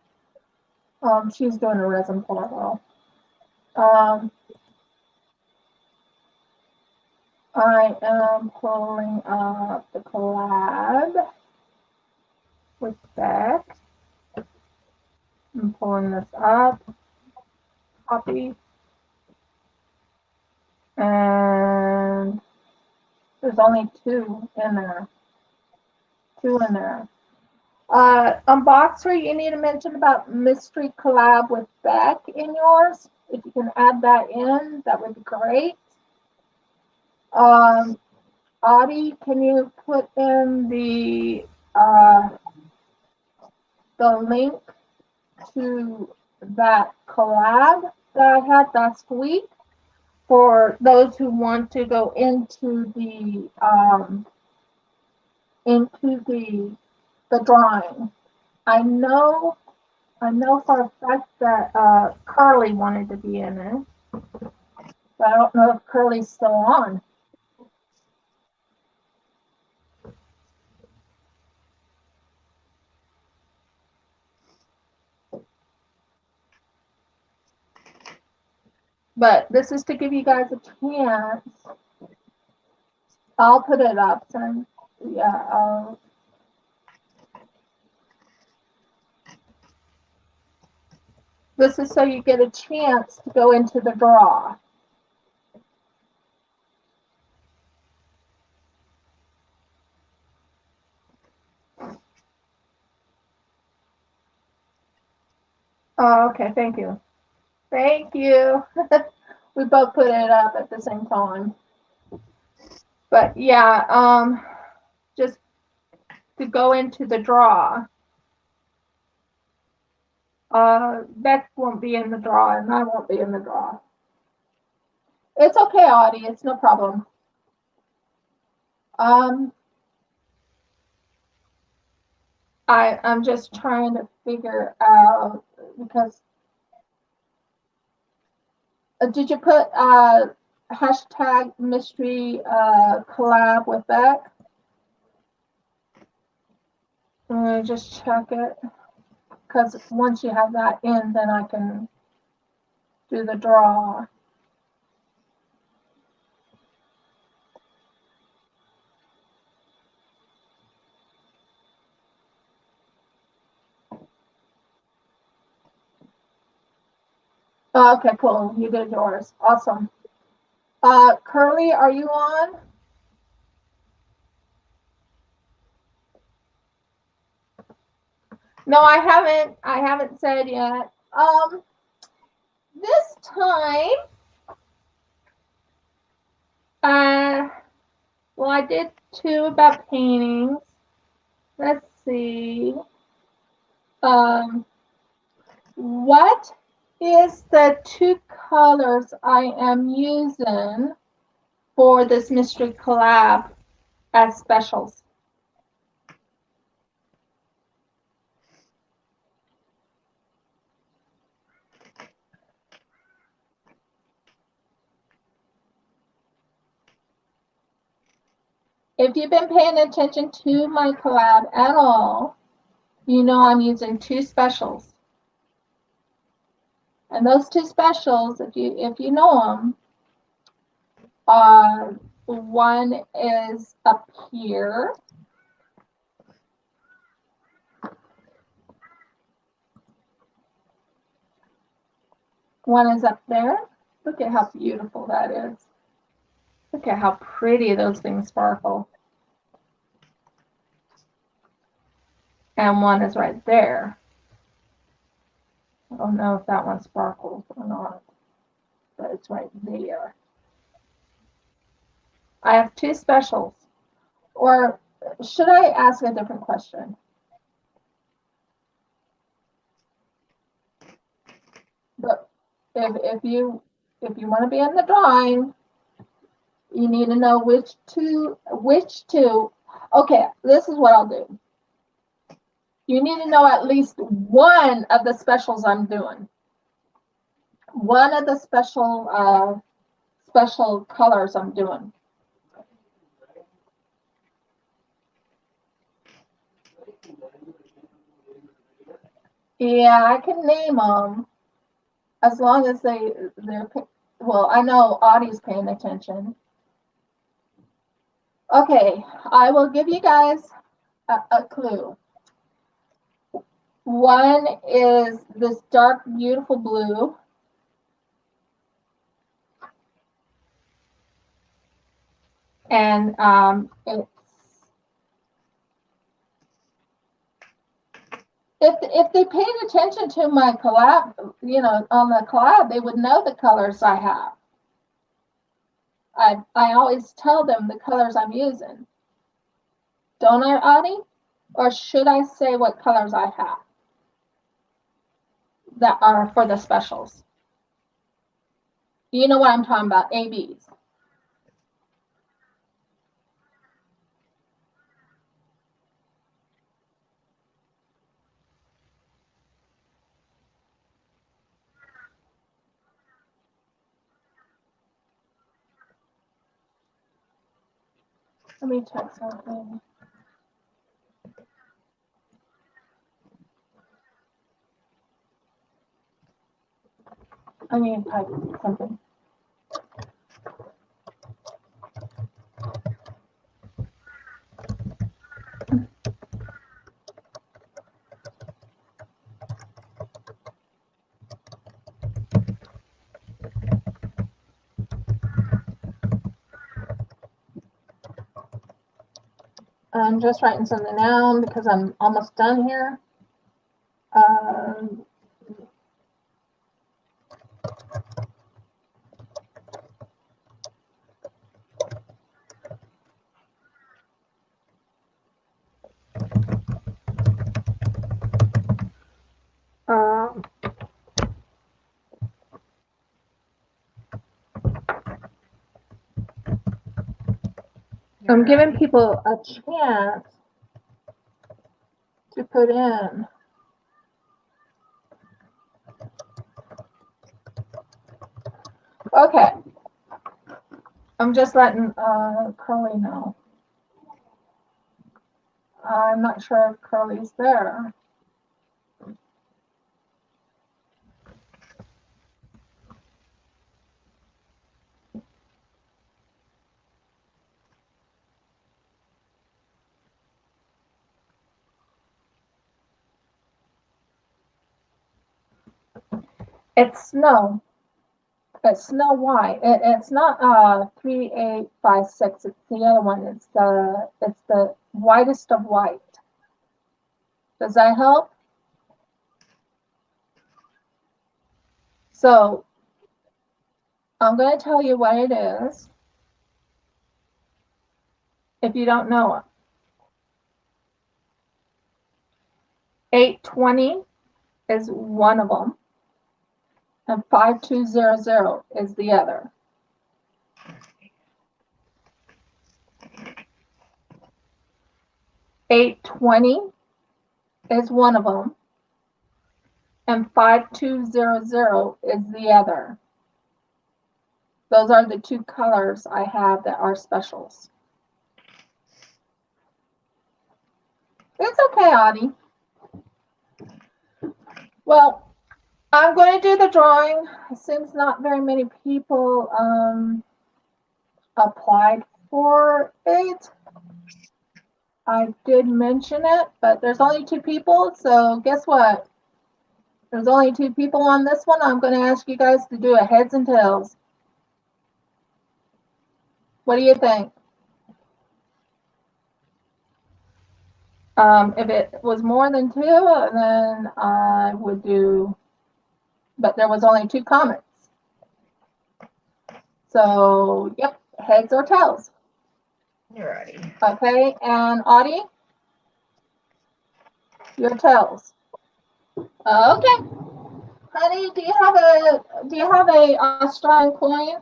She's doing a resin pull. I am pulling up the collab with Beck. I'm pulling this up. Copy. And there's only two in there. On box 3, you need to mention about mystery collab with Beck in yours. If you can add that in, that would be great. Audie, can you put in the link to that collab that I had last week for those who want to go into the drawing? I know for a fact that Carly wanted to be in it, but I don't know if Curly's still on. But this is to give you guys a chance. I'll put it up. So, yeah. This is so you get a chance to go into the draw. Oh, okay. Thank you. Thank you. We both put it up at the same time. But yeah, just to go into the draw. Beck won't be in the draw, and I won't be in the draw. It's okay, Audie. It's no problem. Um, I'm just trying to figure out because did you put hashtag mystery collab with Beck? Let me just check it because once you have that in, then I can do the draw. Oh, okay, cool. You did yours. Awesome. Curly, are you on? No, I haven't. I haven't said yet. This time, well, I did two about paintings. Let's see. What is the two colors I am using for this mystery collab as specials? If you've been paying attention to my collab at all, you know I'm using two specials. And those two specials, if you know them, one is up here. One is up there. Look at how beautiful that is. Look at how pretty those things sparkle. And one is right there. I don't know if that one sparkles or not, but it's right there. I have two specials. Or should I ask a different question? But if you want to be in the drawing, you need to know which two. Okay, this is what I'll do. You need to know at least one of the specials I'm doing. One of the special colors I'm doing. Yeah, I can name them as long as they're. Well, I know Audie's paying attention. Okay, I will give you guys a clue. One is this dark, beautiful blue. And if they paid attention to my collab, on the collab, they would know the colors I have. I always tell them the colors I'm using. Don't I, Audie? Or should I say what colors I have that are for the specials? You know what I'm talking about, ABs. Let me check something. I need to type something. I'm just writing something down because I'm almost done here. I'm giving people a chance to put in. Okay. I'm just letting Curly know. I'm not sure if Curly's there. It's Snow. It's Snow White. It's not 3856. It's the other one. It's the whitest of white. Does that help? So I'm going to tell you what it is if you don't know it. 820 is one of them, and 5200 is the other. $820 is one of them, and 5200 is the other. Those are the two colors I have that are specials. It's okay, Audie. Well, I'm going to do the drawing. Since not very many people applied for it, I did mention it, but there's only 2 people, so guess what? There's only 2 people on this one. I'm going to ask you guys to do a heads and tails. What do you think? If it was more than 2, then I would do, but there was only 2 comments. So, yep, heads or tails. Alrighty. Okay, and Audie? Your tails. Okay. Honey, do you have a Australian coin?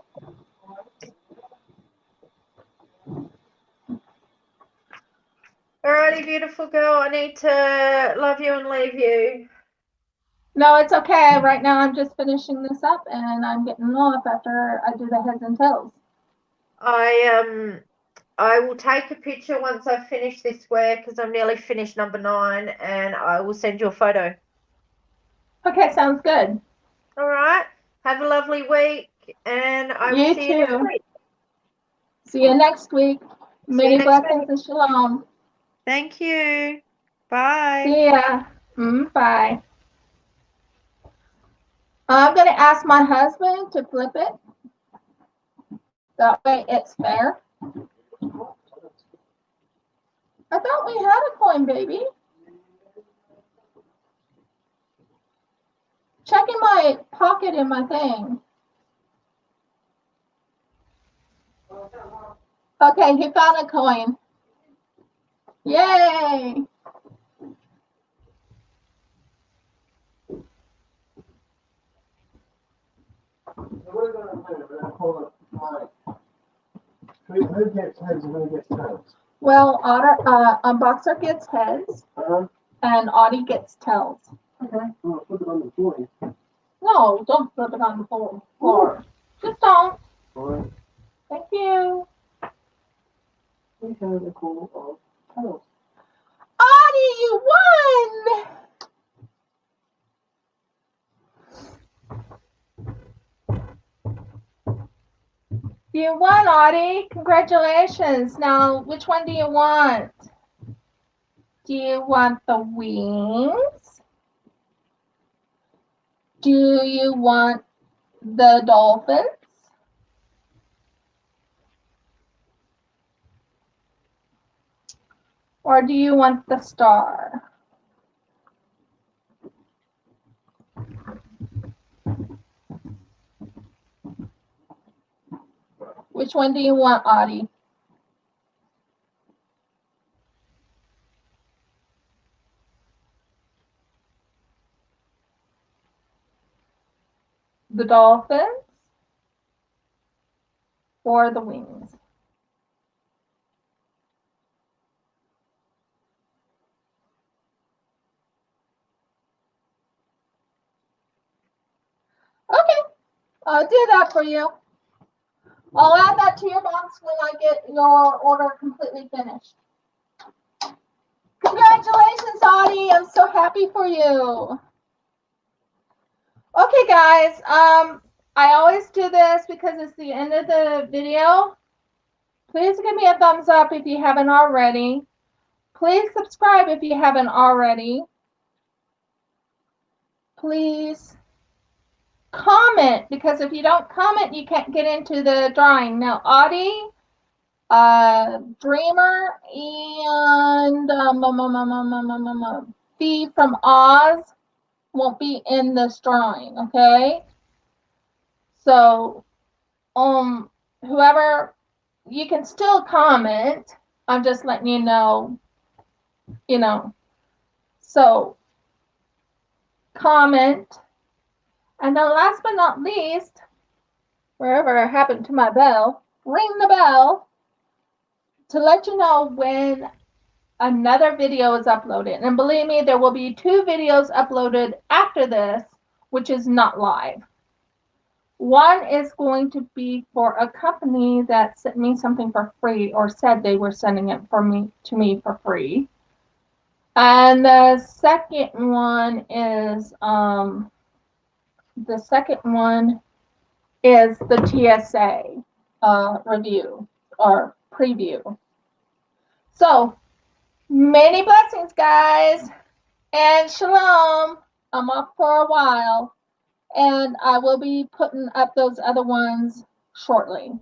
Alrighty, beautiful girl. I need to love you and leave you. No, it's okay. Right now I'm just finishing this up and I'm getting off after I do the heads and tails. I will take a picture once I've finished this square because I'm nearly finished number 9, and I will send you a photo. Okay, sounds good. All right. Have a lovely week, and I will see you next week. See you next week. Many blessings and shalom. Thank you. Bye. See ya. Bye. I'm going to ask my husband to flip it. That way it's fair. I thought we had a coin, baby. Check in my pocket in my thing. Okay, he found a coin. Yay! Who gets heads and who gets tails? Well, Unboxer gets heads, and Audie gets tails. Okay. Well, put it on the floor. No, don't flip it on the floor. Just don't. All right. Thank you. We have a call of tails. Audie, you won! You won, Audie. Congratulations. Now, which one do you want? Do you want the wings? Do you want the dolphins? Or do you want the star? Which one do you want, Audie? The dolphins or the wings? I'll do that for you. I'll add that to your box when I get your order completely finished. Congratulations, Audie. I'm so happy for you. Okay, guys. I always do this because it's the end of the video. Please give me a thumbs up if you haven't already. Please subscribe if you haven't already. Please comment, because if you don't comment, you can't get into the drawing. Now, Audie, Dreamer, and Fee from Oz won't be in this drawing, okay? So, whoever, you can still comment. I'm just letting you know, So, comment. And then last but not least, wherever it happened to my bell, ring the bell to let you know when another video is uploaded. And believe me, there will be 2 videos uploaded after this, which is not live. One is going to be for a company that sent me something for free, or said they were sending it to me for free. And the second one is the TSA review or preview. So many blessings, guys, and shalom. I'm off for a while, and I will be putting up those other ones shortly.